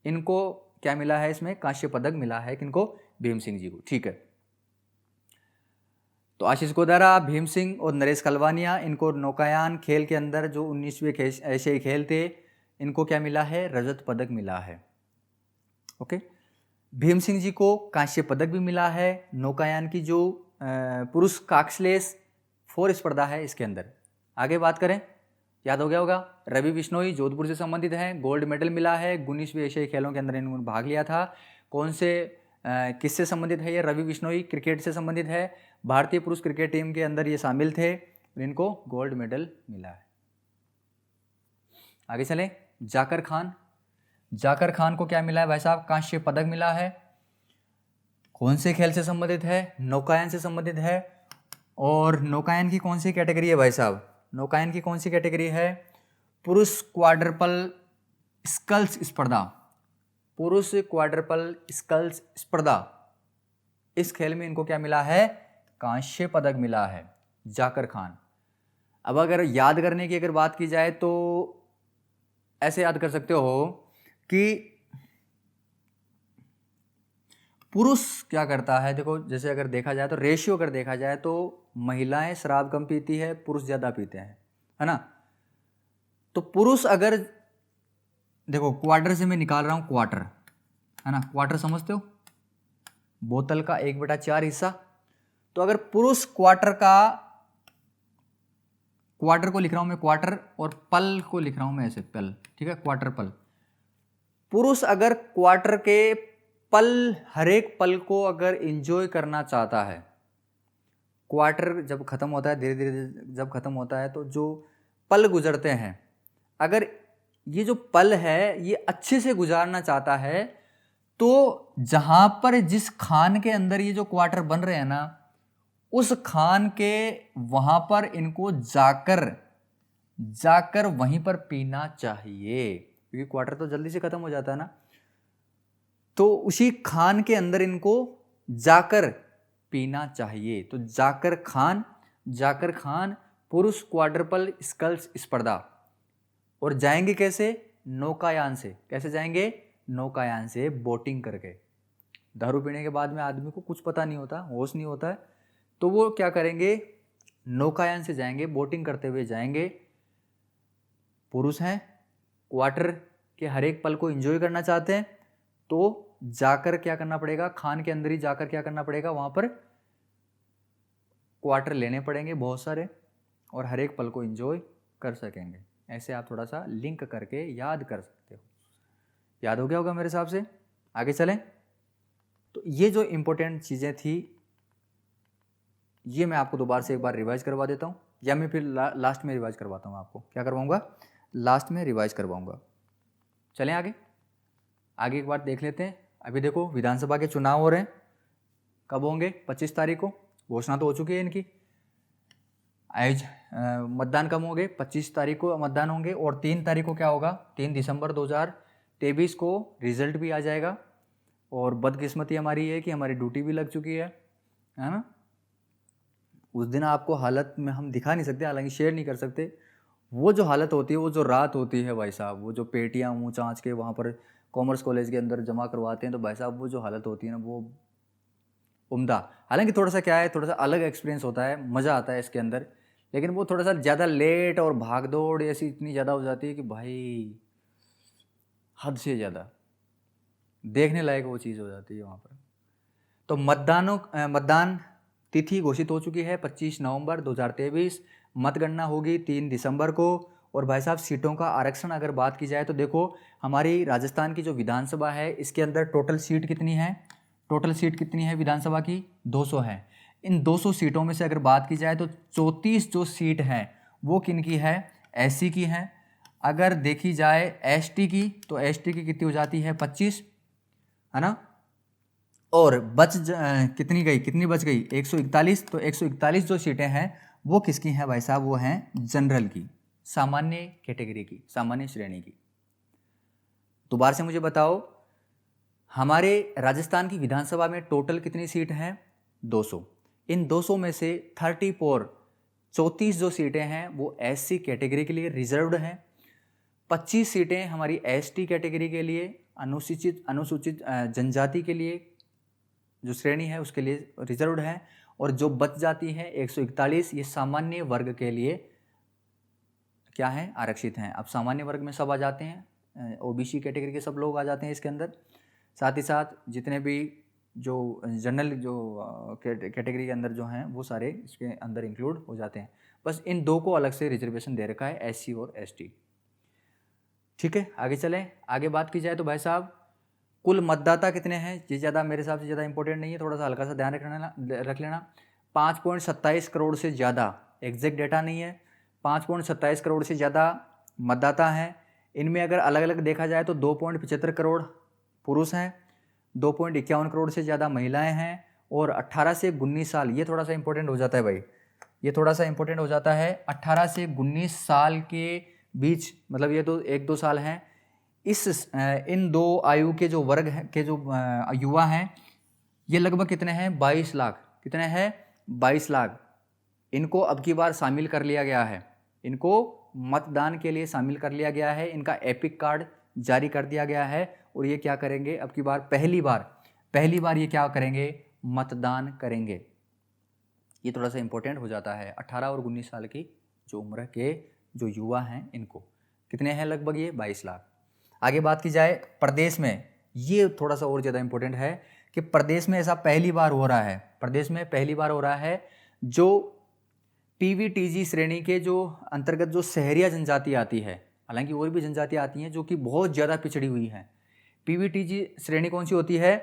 इनको क्या मिला है? इसमें कांस्य पदक मिला है। किनको? भीम सिंह जी को। ठीक है, तो आशीष गोदारा, भीम सिंह और नरेश कलवानिया, इनको नौकायान खेल के अंदर जो 19वीं एशियाई खेल थे इनको क्या मिला है? रजत पदक मिला है। ओके, भीम सिंह जी को कांस्य पदक भी मिला है नौकायान की जो पुरुष काक्सलेस 4 स्पर्धा है इसके अंदर। आगे बात करें, याद हो गया होगा, रवि बिश्नोई जोधपुर से संबंधित हैं, गोल्ड मेडल मिला है। 19वीं एशियाई खेलों के अंदर इन्होंने भाग लिया था। कौन से किससे संबंधित है ये? रवि बिश्नोई क्रिकेट से संबंधित है। भारतीय पुरुष क्रिकेट टीम के अंदर ये शामिल थे और इनको गोल्ड मेडल मिला है। आगे चलें, जाकर खान। जाकर खान को क्या मिला है भाई साहब? कांस्य पदक मिला है। कौन से खेल से संबंधित है? नौकायन से संबंधित है। और नौकायन की कौन सी कैटेगरी है भाई साहब? नौकायन की कौन सी कैटेगरी है? पुरुष क्वाड्रपल स्कल्स स्पर्धा। पुरुष क्वाड्रपल स्कल्स स्पर्धा, इस खेल में इनको क्या मिला है? कांस्य पदक मिला है, जाकर खान। अब अगर याद करने की अगर बात की जाए तो ऐसे याद कर सकते हो कि पुरुष क्या करता है, देखो जैसे अगर देखा जाए तो रेशियो अगर देखा जाए तो महिलाएं शराब कम पीती है, पुरुष ज़्यादा पीते हैं, है ना। तो पुरुष अगर देखो क्वार्टर से मैं निकाल रहा हूँ क्वार्टर, है ना, क्वार्टर समझते हो, बोतल का 1/4 हिस्सा। तो अगर पुरुष क्वार्टर को लिख रहा हूँ मैं क्वार्टर और पल को लिख रहा हूँ मैं ऐसे पल, ठीक है, क्वार्टर पल। पुरुष अगर क्वार्टर के पल, हर एक पल को अगर एंजॉय करना चाहता है, क्वार्टर जब खत्म होता है, धीरे धीरे जब खत्म होता है तो जो पल गुजरते हैं, अगर ये जो पल है ये अच्छे से गुजारना चाहता है तो जहां पर जिस खान के अंदर ये जो क्वार्टर बन रहे हैं ना, उस खान के वहां पर इनको जाकर वहीं पर पीना चाहिए, क्योंकि क्वार्टर तो जल्दी से खत्म हो जाता है ना। तो उसी खान के अंदर इनको जाकर पीना चाहिए। तो जाकर खान पुरुष क्वाड्रपल स्कल्स स्पर्धा। और जाएंगे कैसे? नौकायान से। कैसे जाएंगे? नौकायान से, बोटिंग करके। दारू पीने के बाद में आदमी को कुछ पता नहीं होता, होश नहीं होता है, तो वो क्या करेंगे? नौकायान से जाएंगे, बोटिंग करते हुए जाएंगे। पुरुष हैं, क्वार्टर के हर एक पल को एंजॉय करना चाहते हैं, तो जाकर क्या करना पड़ेगा? खान के अंदर ही जाकर क्या करना पड़ेगा? वहां पर क्वार्टर लेने पड़ेंगे बहुत सारे, और हर एक पल को एंजॉय कर सकेंगे। ऐसे आप थोड़ा सा लिंक करके याद कर सकते हो। याद हो गया होगा मेरे हिसाब से। आगे चलें। तो ये जो इंपॉर्टेंट चीज़ें थी ये मैं आपको दोबारा से एक बार रिवाइज करवा देता हूँ, या मैं फिर लास्ट में रिवाइज करवाता हूँ। आपको क्या करवाऊँगा? लास्ट में रिवाइज करवाऊँगा। चलें आगे। आगे एक बार देख लेते हैं। अभी देखो विधानसभा के चुनाव हो रहे हैं, कब होंगे? 25 तारीख को। घोषणा तो हो चुकी है इनकी। आज मतदान कब होंगे? 25 तारीख को मतदान होंगे, और 3 तारीख को क्या होगा? 3 दिसंबर 2023 को रिजल्ट भी आ जाएगा। और बदकिस्मती हमारी है कि हमारी ड्यूटी भी लग चुकी है ना। उस दिन आपको हालत में हम दिखा नहीं सकते, हालांकि शेयर नहीं कर सकते। वो जो हालत होती है, वो जो रात होती है भाई साहब, वो जो पेटियाँ मुँह चाँच के वहाँ पर कॉमर्स कॉलेज के अंदर जमा करवाते हैं, तो भाई साहब वो जो हालत होती है ना, वो उम्दा। हालांकि थोड़ा सा क्या है, थोड़ा सा अलग एक्सपीरियंस होता है, मज़ा आता है इसके अंदर, लेकिन वो थोड़ा सा ज़्यादा लेट और भाग दौड़ ऐसी इतनी ज़्यादा हो जाती है कि भाई हद से ज़्यादा देखने लायक वो चीज़ हो जाती है वहाँ पर। तो मतदान तिथि घोषित हो चुकी है 25 नवंबर 2023। मतगणना होगी 3 दिसंबर को। और भाई साहब सीटों का आरक्षण अगर बात की जाए तो देखो हमारी राजस्थान की जो विधानसभा है इसके अंदर टोटल सीट कितनी है? टोटल सीट कितनी है विधानसभा की? 200 है। इन 200 सीटों में से अगर बात की जाए तो 34 जो सीट हैं वो किन की है? एससी की है। अगर देखी जाए एसटी की, तो एसटी की कितनी हो जाती है? 25, है ना। और कितनी बच गई? 141। तो 141 जो सीटें हैं वो किसकी हैं भाई साहब? वो हैं जनरल की, सामान्य कैटेगरी की, सामान्य श्रेणी की। दोबारा से मुझे बताओ, हमारे राजस्थान की विधानसभा में टोटल कितनी सीट हैं? 200। इन 200 में से 34 जो सीटें हैं वो एससी कैटेगरी के लिए रिजर्व्ड हैं। 25 सीटें हमारी एसटी कैटेगरी के लिए, अनुसूचित जनजाति के लिए जो श्रेणी है उसके लिए रिजर्व्ड है। और जो बच जाती है 141, ये सामान्य वर्ग के लिए क्या है? आरक्षित हैं। अब सामान्य वर्ग में सब आ जाते हैं, ओबीसी कैटेगरी के सब लोग आ जाते हैं इसके अंदर। साथ ही साथ जितने भी जो जनरल जो कैटेगरी के अंदर जो हैं वो सारे इसके अंदर इंक्लूड हो जाते हैं। बस इन दो को अलग से रिजर्वेशन दे रखा है, एससी और एसटी। ठीक है, आगे चलें। आगे बात की जाए तो भाई साहब कुल मतदाता कितने हैं? ये ज़्यादा मेरे हिसाब से ज़्यादा इंपॉर्टेंट नहीं है, थोड़ा सा हल्का सा ध्यान रख लेना। 5.27 करोड़ से ज़्यादा, एग्जैक्ट डेटा नहीं है, 5.27 करोड़ से ज़्यादा मतदाता हैं। इनमें अगर अलग अलग देखा जाए तो 2.75 करोड़ पुरुष हैं, 2.51 करोड़ से ज़्यादा महिलाएं हैं, और 18 से 19 साल, ये थोड़ा सा इंपॉर्टेंट हो जाता है भाई, ये थोड़ा सा इंपॉर्टेंट हो जाता है, 18 से 19 साल के बीच, मतलब ये तो 1-2 साल हैं, इन दो आयु के जो वर्ग हैं, के जो युवा हैं, ये लगभग कितने हैं, 22 लाख। कितने हैं, 22 लाख। इनको अब की बार शामिल कर लिया गया है, इनको मतदान के लिए शामिल कर लिया गया है, इनका एपिक कार्ड जारी कर दिया गया है, और ये क्या करेंगे, अब की बार पहली बार ये क्या करेंगे, मतदान करेंगे। ये थोड़ा सा इंपॉर्टेंट हो जाता है। 18 और 19 साल की जो उम्र के जो युवा हैं, इनको कितने हैं, लगभग ये 22 लाख। आगे बात की जाए प्रदेश में, ये थोड़ा सा और ज़्यादा इंपॉर्टेंट है कि प्रदेश में ऐसा पहली बार हो रहा है, प्रदेश में पहली बार हो रहा है जो पीवीटीजी श्रेणी के जो अंतर्गत जो शहरिया जनजाति आती है, हालांकि और भी जनजातियाँ आती हैं जो कि बहुत ज़्यादा पिछड़ी हुई हैं। पीवीटीजी श्रेणी कौन सी होती है,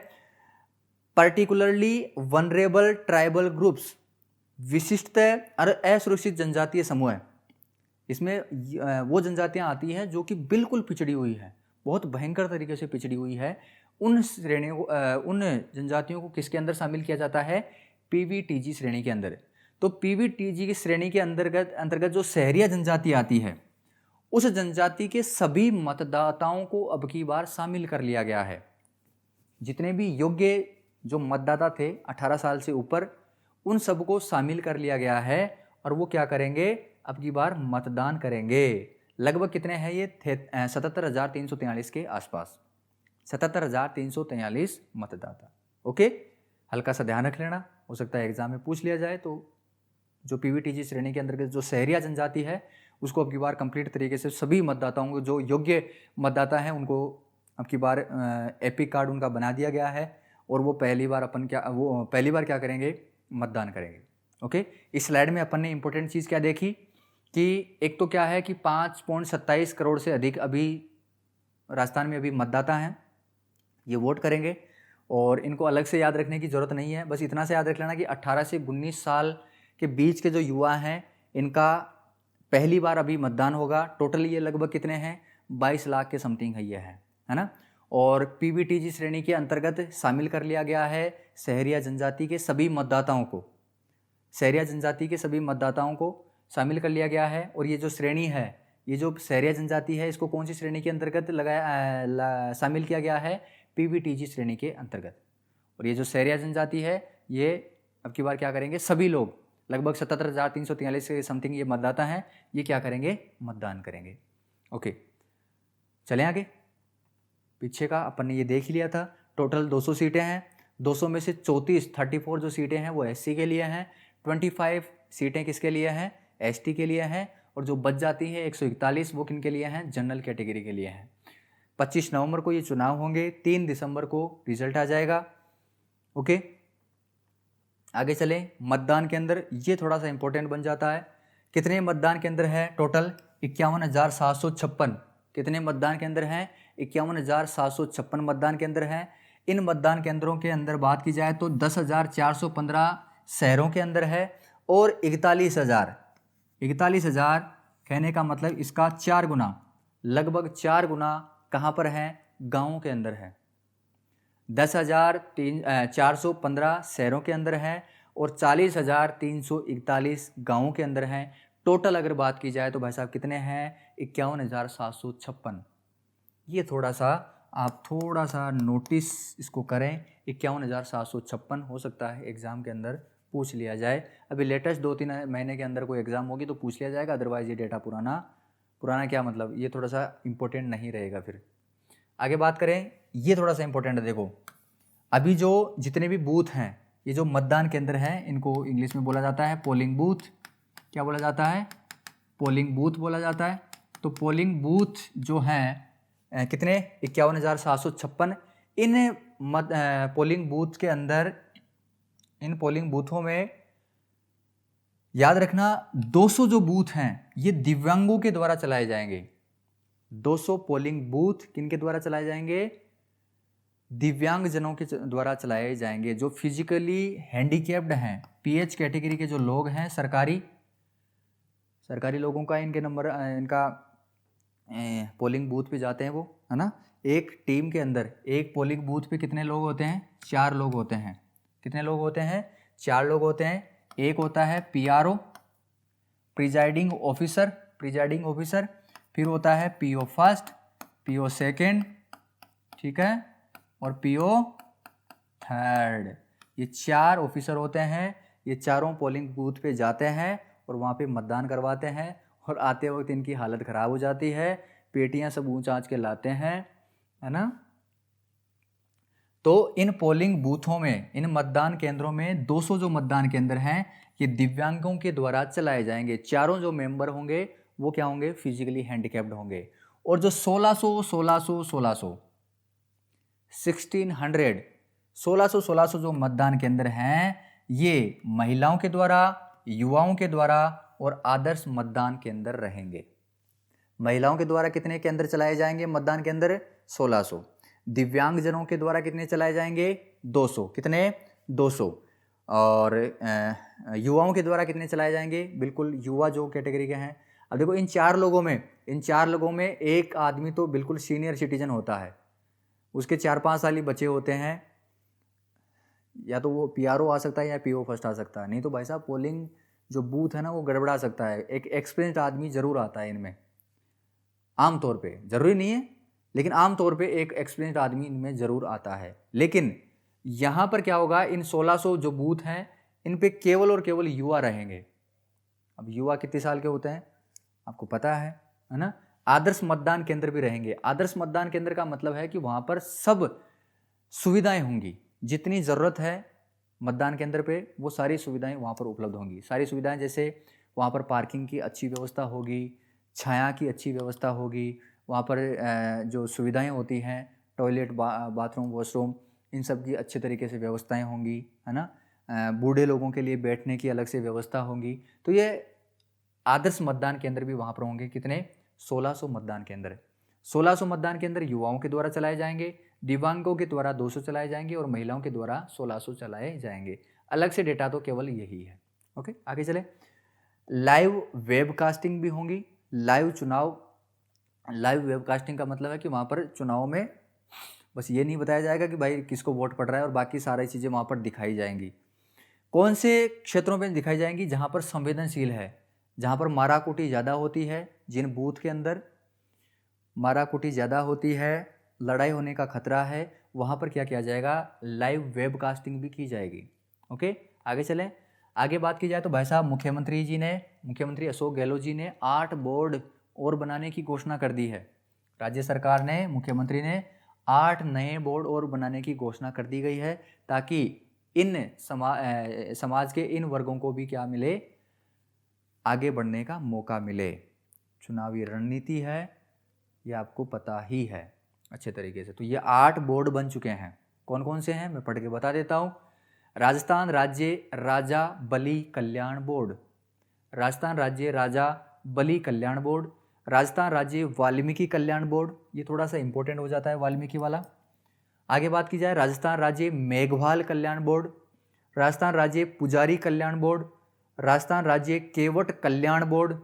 पर्टिकुलरली वनरेबल ट्राइबल ग्रुप्स, विशिष्टतः और असुरक्षित जनजातीय समूह है। इसमें वो जनजातियां आती हैं जो कि बिल्कुल पिछड़ी हुई है, बहुत भयंकर तरीके से पिछड़ी हुई है। उन श्रेणियों को, उन जनजातियों को किसके अंदर शामिल किया जाता है, पीवीटीजी श्रेणी के अंदर। तो पीवीटीजी की श्रेणी के अंतर्गत जो शहरिया जनजाति आती है, उस जनजाति के सभी मतदाताओं को अब की बार शामिल कर लिया गया है। जितने भी योग्य जो मतदाता थे 18 साल से ऊपर, उन सबको शामिल कर लिया गया है, और वो क्या करेंगे, अब की बार मतदान करेंगे। लगभग कितने हैं ये, 77,343 के आसपास, 77,343 मतदाता। ओके, हल्का सा ध्यान रख लेना, हो सकता है एग्जाम में पूछ लिया जाए। तो जो पीवीटीजी श्रेणी के अंतर्गत जो शहरिया जनजाति है, उसको अब की बार कंप्लीट तरीके से सभी मतदाताओं को, जो योग्य मतदाता हैं, उनको अब की बार एपिक कार्ड उनका बना दिया गया है, और वो पहली बार क्या करेंगे, मतदान करेंगे। ओके, इस स्लाइड में अपन ने इंपॉर्टेंट चीज़ क्या देखी कि एक तो क्या है कि 5.27 करोड़ से अधिक अभी राजस्थान में अभी मतदाता हैं, ये वोट करेंगे, और इनको अलग से याद रखने की ज़रूरत नहीं है। बस इतना से याद रख लेना कि 18 से 19 साल के बीच के जो युवा हैं, इनका पहली बार अभी मतदान होगा। टोटल ये लगभग कितने हैं, 22 लाख के समथिंग है, ये है ना। और पीवीटीजी श्रेणी के अंतर्गत शामिल कर लिया गया है शहरिया जनजाति के सभी मतदाताओं को, शहरिया जनजाति के सभी मतदाताओं को शामिल कर लिया गया है। और ये जो श्रेणी है, ये जो शहरिया जनजाति है, इसको कौन सी श्रेणी के अंतर्गत शामिल किया गया है, पीवीटीजी श्रेणी के अंतर्गत। और ये जो शहरिया जनजाति है, ये अब की बार क्या करेंगे, सभी लोग लगभग 77,343 के समथिंग ये मतदाता हैं, ये क्या करेंगे, मतदान करेंगे। ओके, चलें आगे। पीछे का अपन ने ये देख ही लिया था। टोटल 200 सीटें हैं, 200 में से 34 जो सीटें हैं वो एससी के लिए हैं, 25 सीटें किसके लिए हैं, एसटी के लिए हैं, और जो बच जाती है 141 वो किन के लिए हैं, जनरल कैटेगरी के लिए हैं। 25 नवंबर को ये चुनाव होंगे, 3 दिसंबर को रिजल्ट आ जाएगा। ओके, आगे चलें। मतदान के अंदर ये थोड़ा सा इंपॉर्टेंट बन जाता है, कितने मतदान के अंदर है, टोटल 51,756। कितने मतदान के अंदर हैं, 51,756 मतदान के अंदर हैं। इन मतदान केंद्रों के अंदर बात की जाए तो 10,415 शहरों के अंदर है, और 41,000 कहने का मतलब इसका 4 गुना, लगभग 4 गुना कहाँ पर है, गाँवों के अंदर है। 10,415 शहरों के अंदर है, और 40,341 गाँवों के अंदर हैं। टोटल अगर बात की जाए तो भाई साहब कितने हैं, 51,756। ये थोड़ा सा आप थोड़ा सा नोटिस इसको करें, 51,756 हो सकता है एग्ज़ाम के अंदर पूछ लिया जाए। अभी लेटेस्ट 2-3 महीने के अंदर कोई एग्ज़ाम होगी तो पूछ लिया जाएगा, अदरवाइज़ ये डेटा पुराना क्या मतलब, ये थोड़ा सा इंपॉर्टेंट नहीं रहेगा। फिर आगे बात करें, ये थोड़ा सा इंपॉर्टेंट है। देखो, अभी जो जितने भी बूथ हैं, ये जो मतदान केंद्र हैं, इनको इंग्लिश में बोला जाता है पोलिंग बूथ। क्या बोला जाता है, पोलिंग बूथ बोला जाता है। तो पोलिंग बूथ जो हैं कितने, 51,756। इन पोलिंग बूथ के अंदर, इन पोलिंग बूथों में याद रखना 200 जो बूथ हैं ये दिव्यांगों के द्वारा चलाए जाएंगे। 200 पोलिंग बूथ किनके द्वारा चलाए जाएंगे, दिव्यांग जनों के द्वारा चलाए जाएंगे। जो फिजिकली हैंडीकैप्ड हैं, पीएच कैटेगरी के जो लोग हैं, सरकारी लोगों का इनके नंबर इनका पोलिंग बूथ पे जाते हैं वो, है ना। एक टीम के अंदर एक पोलिंग बूथ पे कितने लोग होते हैं? 4 लोग होते हैं। कितने लोग होते हैं? 4 लोग होते हैं। एक होता है पीआरओ, प्रिजाइडिंग ऑफिसर, फिर होता है पीओ फर्स्ट, पीओ सेकेंड, ठीक है, और पीओ थर्ड। ये 4 ऑफिसर होते हैं। ये चारों पोलिंग बूथ पे जाते हैं और वहाँ पे मतदान करवाते हैं, और आते वक्त इनकी हालत ख़राब हो जाती है, पेटियां सब ऊंच आँच के लाते हैं, है ना। तो इन पोलिंग बूथों में, इन मतदान केंद्रों में 200 जो मतदान केंद्र हैं, ये दिव्यांगों के द्वारा चलाए जाएंगे। चारों जो मेंबर होंगे वो क्या होंगे? फिजिकली हैंडीकैप्ड होंगे। और जो 1600 जो मतदान केंद्र हैं, ये महिलाओं के द्वारा, युवाओं के द्वारा और आदर्श मतदान केंद्र रहेंगे। महिलाओं के द्वारा कितने केंद्र चलाए जाएंगे? मतदान केंद्र 1600। दिव्यांग जनों के द्वारा कितने चलाए जाएंगे? 200। कितने? 200। और युवाओं के द्वारा कितने चलाए जाएंगे? बिल्कुल, युवा जो कैटेगरी के हैं। अब देखो, इन चार लोगों में एक आदमी तो बिल्कुल सीनियर सिटीजन होता है, उसके 4-5 साल ही बचे होते हैं, या तो वो पीआरओ आ सकता है या पीओ फर्स्ट आ सकता है। नहीं तो भाई साहब पोलिंग जो बूथ है ना वो गड़बड़ा सकता है। एक एक्सपीरियंस्ड आदमी जरूर आता है इनमें, आमतौर पे, जरूरी नहीं है, लेकिन आमतौर पे एक एक्सपीरियंस्ड आदमी इनमें जरूर आता है। लेकिन यहाँ पर क्या होगा? इन 1600 जो बूथ हैं, इन पे केवल और केवल युवा रहेंगे। अब युवा कितने साल के होते हैं आपको पता है ना। आदर्श मतदान केंद्र भी रहेंगे। आदर्श मतदान केंद्र का मतलब है कि वहाँ पर सब सुविधाएं होंगी, जितनी ज़रूरत है मतदान केंद्र पे वो सारी सुविधाएं वहाँ पर उपलब्ध होंगी। सारी सुविधाएं जैसे वहाँ पर पार्किंग की अच्छी व्यवस्था होगी, छाया की अच्छी व्यवस्था होगी, वहाँ पर जो सुविधाएं होती हैं, टॉयलेट, बाथरूम, वॉशरूम, इन सब की अच्छे तरीके से व्यवस्थाएं होंगी, है ना। बूढ़े लोगों के लिए बैठने की अलग से व्यवस्था होगी। तो ये आदर्श मतदान केंद्र भी वहाँ पर होंगे। कितने? 1600 मतदान केंद्र। 1600 मतदान केंद्र युवाओं के द्वारा चलाए जाएंगे, दिव्यांगों के द्वारा 200 चलाए जाएंगे और महिलाओं के द्वारा 1600 चलाए जाएंगे। अलग से डेटा तो केवल यही है। ओके, आगे चले। लाइव वेबकास्टिंग भी होंगी। लाइव वेबकास्टिंग का मतलब है कि वहाँ पर चुनाव में बस ये नहीं बताया जाएगा कि भाई किसको वोट पड़ रहा है, और बाकी सारी चीज़ें वहाँ पर दिखाई जाएंगी। कौन से क्षेत्रों में दिखाई जाएंगी? जहाँ पर संवेदनशील है, जहाँ पर माराकुटी ज़्यादा होती है, जिन बूथ के अंदर माराकुटी ज़्यादा होती है, लड़ाई होने का खतरा है, वहाँ पर क्या किया जाएगा? लाइव वेबकास्टिंग भी की जाएगी। ओके, आगे चलें। आगे बात की जाए तो भाई साहब मुख्यमंत्री अशोक गहलोत जी ने 8 बोर्ड और बनाने की घोषणा कर दी है। राज्य सरकार ने, मुख्यमंत्री ने 8 नए बोर्ड और बनाने की घोषणा कर दी गई है, ताकि इन समाज के इन वर्गों को भी क्या मिले? आगे बढ़ने का मौका मिले। चुनावी रणनीति है, ये आपको पता ही है अच्छे तरीके से। तो ये 8 बोर्ड बन चुके हैं। कौन कौन से हैं मैं पढ़ के बता देता हूँ। राजस्थान राज्य राजा बलि कल्याण बोर्ड, राजस्थान राज्य राजा बलि कल्याण बोर्ड, राजस्थान राज्य वाल्मीकि कल्याण बोर्ड, ये थोड़ा सा इंपॉर्टेंट हो जाता है वाल्मीकि वाला। आगे बात की जाए, राजस्थान राज्य मेघवाल कल्याण बोर्ड, राजस्थान राज्य पुजारी कल्याण बोर्ड, राजस्थान राज्य केवट कल्याण बोर्ड,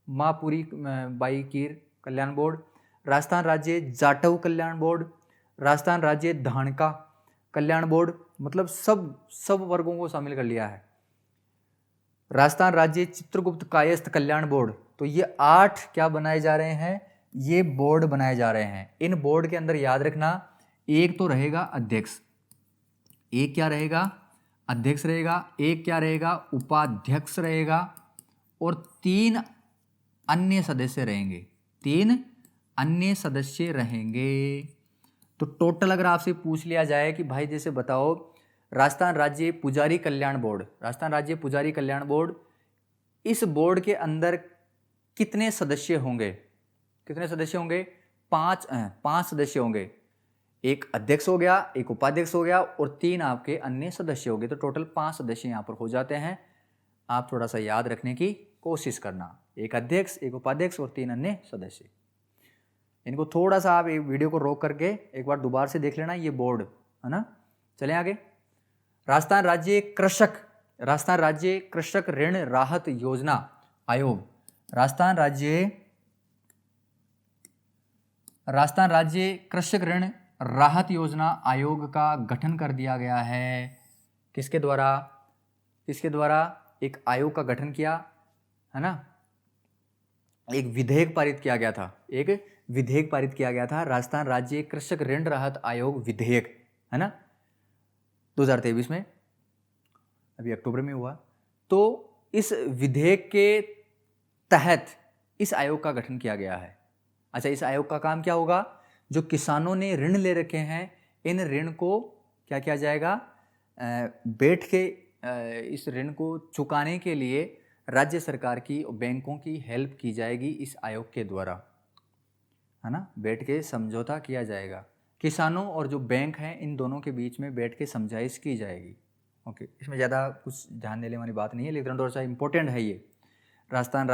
माँ पूरी बाई कीर कल्याण बोर्ड, राजस्थान राज्य जाटव कल्याण बोर्ड, राजस्थान राज्य धानका कल्याण बोर्ड, मतलब सब वर्गों को शामिल कर लिया है। राजस्थान राज्य चित्रगुप्त कायस्थ कल्याण बोर्ड। तो ये 8 क्या बनाए जा रहे हैं? ये बोर्ड बनाए जा रहे हैं। इन बोर्ड के अंदर याद रखना, एक तो रहेगा अध्यक्ष, एक क्या रहेगा? अध्यक्ष रहेगा, एक क्या रहेगा? उपाध्यक्ष रहेगा, और 3 अन्य सदस्य रहेंगे। 3 अन्य सदस्य रहेंगे। तो टोटल अगर आपसे पूछ लिया जाए कि भाई जैसे बताओ, राजस्थान राज्य पुजारी कल्याण बोर्ड, राजस्थान राज्य पुजारी कल्याण बोर्ड, इस बोर्ड के अंदर कितने सदस्य होंगे? कितने सदस्य होंगे? 5 सदस्य होंगे। एक अध्यक्ष हो गया, एक उपाध्यक्ष हो गया, और 3 आपके अन्य सदस्य हो गए। तो टोटल 5 सदस्य यहाँ पर हो जाते हैं। आप थोड़ा सा याद रखने की कोशिश करना, एक अध्यक्ष, एक उपाध्यक्ष और 3 अन्य सदस्य। इनको थोड़ा सा आप वीडियो को रोक करके एक बार दोबारा से देख लेना, ये बोर्ड है ना। चलें आगे। राजस्थान राज्य कृषक ऋण राहत योजना आयोग, राजस्थान राज्य कृषक ऋण राहत योजना आयोग का गठन कर दिया गया है। किसके द्वारा एक आयोग का गठन किया है ना, एक विधेयक पारित किया गया था, राजस्थान राज्य कृषक ऋण राहत आयोग विधेयक, है ना, 2023 में, अभी अक्टूबर में हुआ। तो इस विधेयक के तहत इस आयोग का गठन किया गया है। अच्छा, इस आयोग का काम क्या होगा? जो किसानों ने ऋण ले रखे हैं, इन ऋण को क्या किया जाएगा? बैठ के इस ऋण को चुकाने के लिए राज्य सरकार की, बैंकों की हेल्प की जाएगी इस आयोग के द्वारा, है ना। बैठ के समझौता किया जाएगा, किसानों और जो बैंक हैं इन दोनों के बीच में बैठ के समझाइश की जाएगी। ओके, इसमें ज़्यादा कुछ ध्यान देने वाली बात नहीं है, लेकिन थोड़ा सा इम्पोर्टेंट है ये। राजस्थान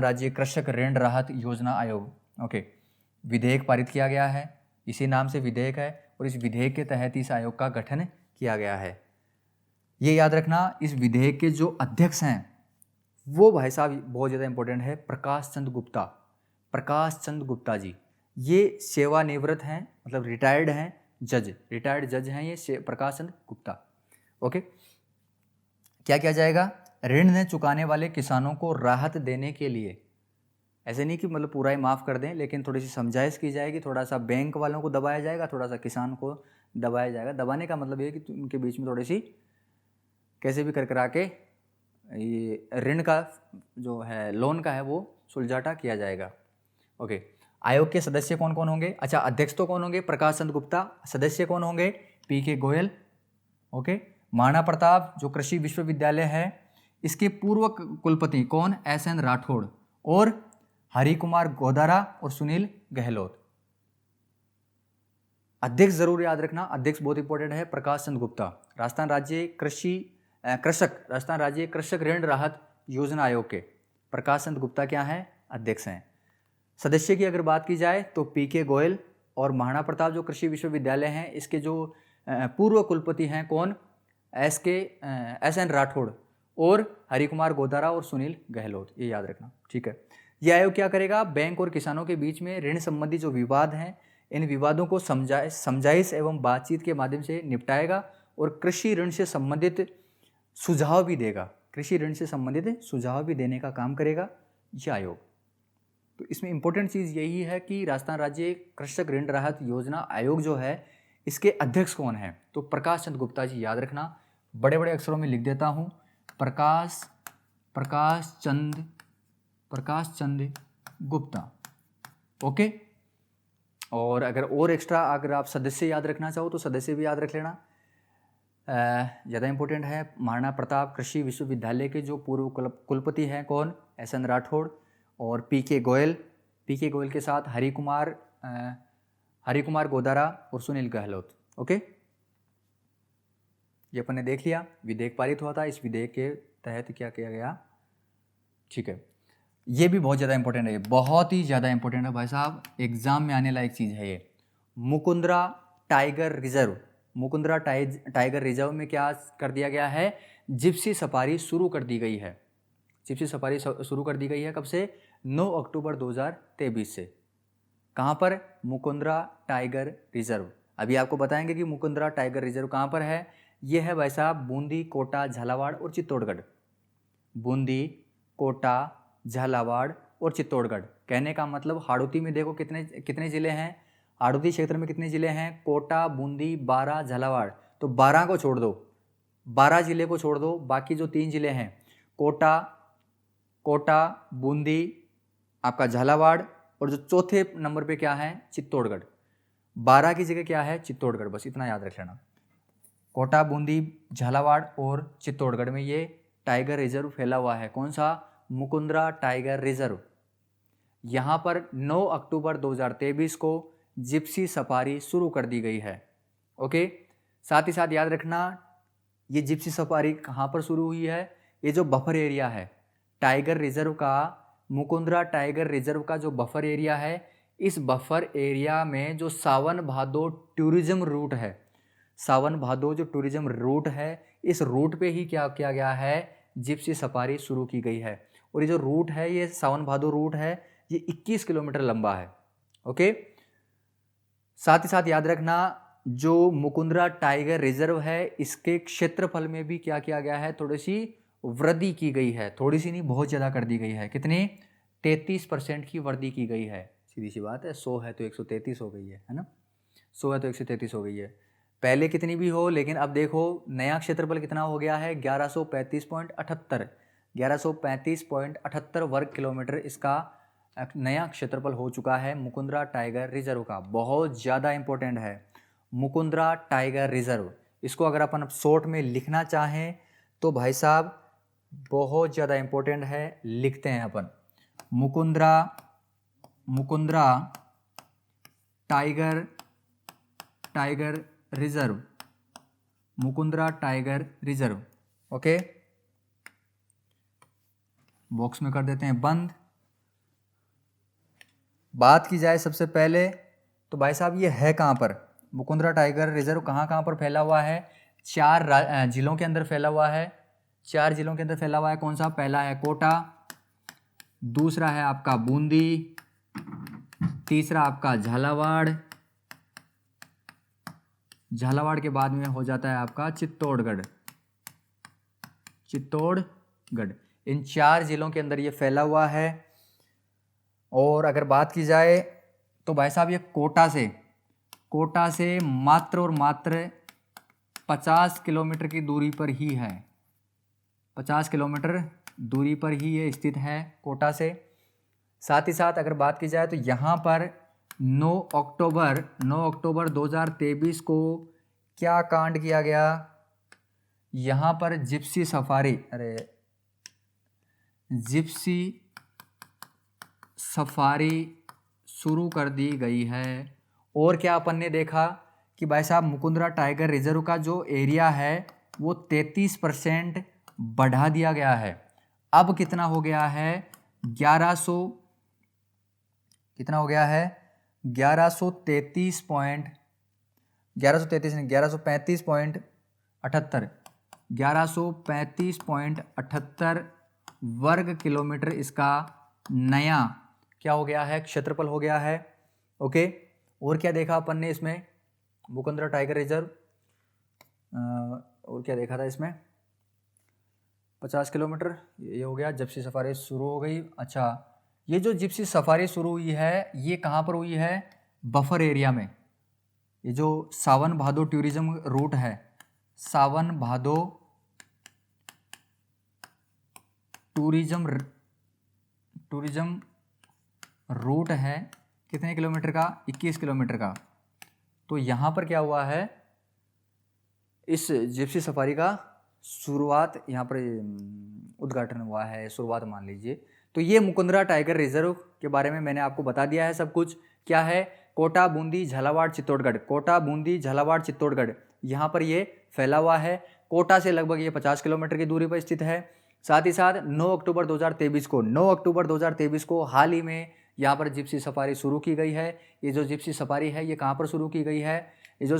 राज्य कृषक ऋण राहत योजना आयोग, ओके, विधेयक पारित किया गया है, इसी नाम से विधेयक है, और इस विधेयक के तहत इस आयोग का गठन किया गया है। ये याद रखना, इस विधेयक के जो अध्यक्ष हैं वो भाई साहब बहुत ज़्यादा इंपॉर्टेंट है, प्रकाश चंद गुप्ता जी। ये सेवानिवृत्त हैं, मतलब रिटायर्ड जज हैं ये प्रकाश चंद गुप्ता। ओके, क्या किया जाएगा? ऋण न चुकाने वाले किसानों को राहत देने के लिए, ऐसे नहीं कि मतलब पूरा ही माफ़ कर दें, लेकिन थोड़ी सी समझाइश की जाएगी, थोड़ा सा बैंक वालों को दबाया जाएगा, थोड़ा सा किसान को दबाया जाएगा। दबाने का मतलब ये है कि उनके बीच में थोड़ी सी कैसे भी कर के ये ऋण का जो है, लोन का है, वो सुलझाटा किया जाएगा। ओके, आयोग के सदस्य कौन कौन होंगे? अच्छा, अध्यक्ष तो कौन होंगे? प्रकाश चंद गुप्ता। सदस्य कौन होंगे? पीके गोयल। ओके, महाराणा प्रताप जो कृषि विश्वविद्यालय है, इसके पूर्व कुलपति कौन? SN राठौड़, और हरि कुमार गोदारा और सुनील गहलोत। अध्यक्ष जरूर याद रखना, अध्यक्ष बहुत इंपॉर्टेंट है, प्रकाश चंद गुप्ता। राजस्थान राज्य कृषक ऋण राहत योजना आयोग के प्रकाश चंद गुप्ता क्या हैं? अध्यक्ष हैं। सदस्य की अगर बात की जाए तो पीके गोयल और महाराणा प्रताप जो कृषि विश्वविद्यालय हैं, इसके जो पूर्व कुलपति हैं कौन? SN राठौड़ और हरि कुमार गोदारा और सुनील गहलोत, ये याद रखना, ठीक है। यह आयोग क्या करेगा? बैंक और किसानों के बीच में ऋण संबंधी जो विवाद हैं, इन विवादों को समझाइश एवं बातचीत के माध्यम से निपटाएगा और कृषि ऋण से संबंधित सुझाव भी देने का काम करेगा यह आयोग। तो इसमें इंपॉर्टेंट चीज़ यही है कि राजस्थान राज्य कृषक ऋण राहत योजना आयोग जो है, इसके अध्यक्ष कौन है? तो प्रकाश चंद गुप्ता जी, याद रखना, बड़े बड़े अक्षरों में लिख देता हूँ, प्रकाश चंद गुप्ता। ओके, और अगर एक्स्ट्रा अगर आप सदस्य याद रखना चाहो तो सदस्य भी याद रख लेना, ज़्यादा इंपॉर्टेंट है। महाराणा प्रताप कृषि विश्वविद्यालय के जो पूर्व कुलपति हैं कौन? SN राठौड़ और पीके गोयल के साथ हरि कुमार गोदारा और सुनील गहलोत। ओके, ये अपन ने देख लिया, विधेयक पारित हुआ था, इस विधेयक के तहत क्या किया गया, ठीक है। ये भी बहुत ज़्यादा इंपॉर्टेंट है, बहुत ही ज़्यादा इंपॉर्टेंट है भाई साहब, एग्जाम में आने लायक चीज़ है ये। मुकुंदरा टाइगर रिजर्व में क्या कर दिया गया है? जिप्सी सफारी शुरू कर दी गई है। कब से? 9 अक्टूबर 2023 से। कहाँ पर? Mukundra tiger reserve. अभी आपको बताएंगे कि मुकुंदरा टाइगर रिजर्व कहाँ पर है। ये है भाई साहब बूंदी, कोटा, झालावाड़ और चित्तौड़गढ़। बूंदी, कोटा, झालावाड़ और चित्तौड़गढ़। कहने का मतलब हाड़ौती में देखो कितने ज़िले हैं, हाड़ौती क्षेत्र में कितने ज़िले हैं? कोटा, बूंदी, बारां, झालावाड़। तो 12 को छोड़ दो, 12 ज़िले को छोड़ दो, बाकी जो 3 ज़िले हैं कोटा, बूंदी, आपका झालावाड़, और जो चौथे नंबर पे क्या है? चित्तौड़गढ़। 12 की जगह क्या है? चित्तौड़गढ़, बस इतना याद रख लेना। कोटा, बूंदी, झालावाड़ और चित्तौड़गढ़ में ये टाइगर रिजर्व फैला हुआ है। कौन सा? Mukundra tiger reserve. यहाँ पर 9 अक्टूबर 2023 को जिप्सी सफारी शुरू कर दी गई है। ओके, साथ ही साथ याद रखना, ये जिप्सी सफारी कहाँ पर शुरू हुई है? ये जो बफर एरिया है टाइगर रिजर्व का, मुकुंदरा टाइगर रिजर्व का जो बफर एरिया है, इस बफर एरिया में जो सावन भादो टूरिज्म रूट है, सावन भादो जो टूरिज्म रूट है, इस रूट पे ही क्या किया गया है, जिप्सी सफारी शुरू की गई है। और ये जो रूट है, ये सावन भादो रूट है, ये 21 किलोमीटर लंबा है। ओके, साथ ही साथ याद रखना, जो मुकुंदरा टाइगर रिजर्व है, इसके क्षेत्रफल में भी क्या किया गया है, थोड़ी सी वृद्धि की गई है। थोड़ी सी नहीं, बहुत ज़्यादा कर दी गई है। कितनी? 33% की वृद्धि की गई है। सीधी सी बात है, 100 है तो 133 हो गई है ना। 100 है तो 133 हो गई है। पहले कितनी भी हो, लेकिन अब देखो नया क्षेत्रफल कितना हो गया है, 1135.78 1135.78 वर्ग किलोमीटर इसका नया क्षेत्रफल हो चुका है मुकुंदरा टाइगर रिजर्व का। बहुत ज़्यादा इंपॉर्टेंट है मुकुंदरा टाइगर रिजर्व। इसको अगर अपन शॉर्ट में लिखना चाहें तो भाई साहब बहुत ज़्यादा इंपॉर्टेंट है, लिखते हैं अपन Mukundra tiger reserve, Mukundra tiger reserve. Okay, box में कर देते हैं बंद। बात की जाए सबसे पहले तो भाई साहब ये है कहाँ पर, मुकुंदरा टाइगर रिजर्व कहाँ कहाँ पर फैला हुआ है? 4 जिलों के अंदर फैला हुआ है। 4 जिलों के अंदर फैला हुआ है। कौन सा? पहला है कोटा, दूसरा है आपका बूंदी, तीसरा आपका झालावाड़, झालावाड़ के बाद में हो जाता है आपका चित्तौड़गढ़। इन 4 जिलों के अंदर ये फैला हुआ है। और अगर बात की जाए तो भाई साहब ये कोटा से मात्र और मात्र 50 किलोमीटर की दूरी पर ही है। 50 किलोमीटर दूरी पर ही ये स्थित है कोटा से। साथ ही साथ अगर बात की जाए तो यहाँ पर 9 अक्टूबर 2023 को क्या कांड किया गया? यहाँ पर जिप्सी सफारी शुरू कर दी गई है। और क्या अपन ने देखा कि भाई साहब मुकुंदरा टाइगर रिजर्व का जो एरिया है वो 33% बढ़ा दिया गया है। अब कितना हो गया है? 1135.78 वर्ग किलोमीटर इसका नया क्या हो गया है? क्षेत्रफल हो गया है। ओके, और क्या देखा अपन ने इसमें मुकुंदरा टाइगर रिजर्व? और क्या देखा था इसमें? 50 किलोमीटर ये हो गया। जिप्सी सफारी शुरू हो गई। अच्छा, ये जो जिप्सी सफारी शुरू हुई है ये कहाँ पर हुई है? बफर एरिया में। ये जो सावन भादो टूरिज्म रूट है, सावन भादो टूरिज्म रूट है, कितने किलोमीटर का? 21 किलोमीटर का। तो यहाँ पर क्या हुआ है, इस जिप्सी सफारी का शुरुआत यहाँ पर उद्घाटन हुआ है, शुरुआत मान लीजिए। तो ये मुकुंदरा टाइगर रिजर्व के बारे में मैंने आपको बता दिया है सब कुछ। क्या है? कोटा, बूंदी, झालावाड़, चित्तौड़गढ़। कोटा, बूंदी, झालावाड़, चित्तौड़गढ़, यहाँ पर ये फैला हुआ है। कोटा से लगभग ये 50 किलोमीटर की दूरी पर स्थित है। साथ ही साथ 9 अक्टूबर 2023 को हाल ही में यहाँ पर जिप्सी सफारी शुरू की गई है। ये जो जिप्सी सफारी है ये कहाँ पर शुरू की गई है? ये जो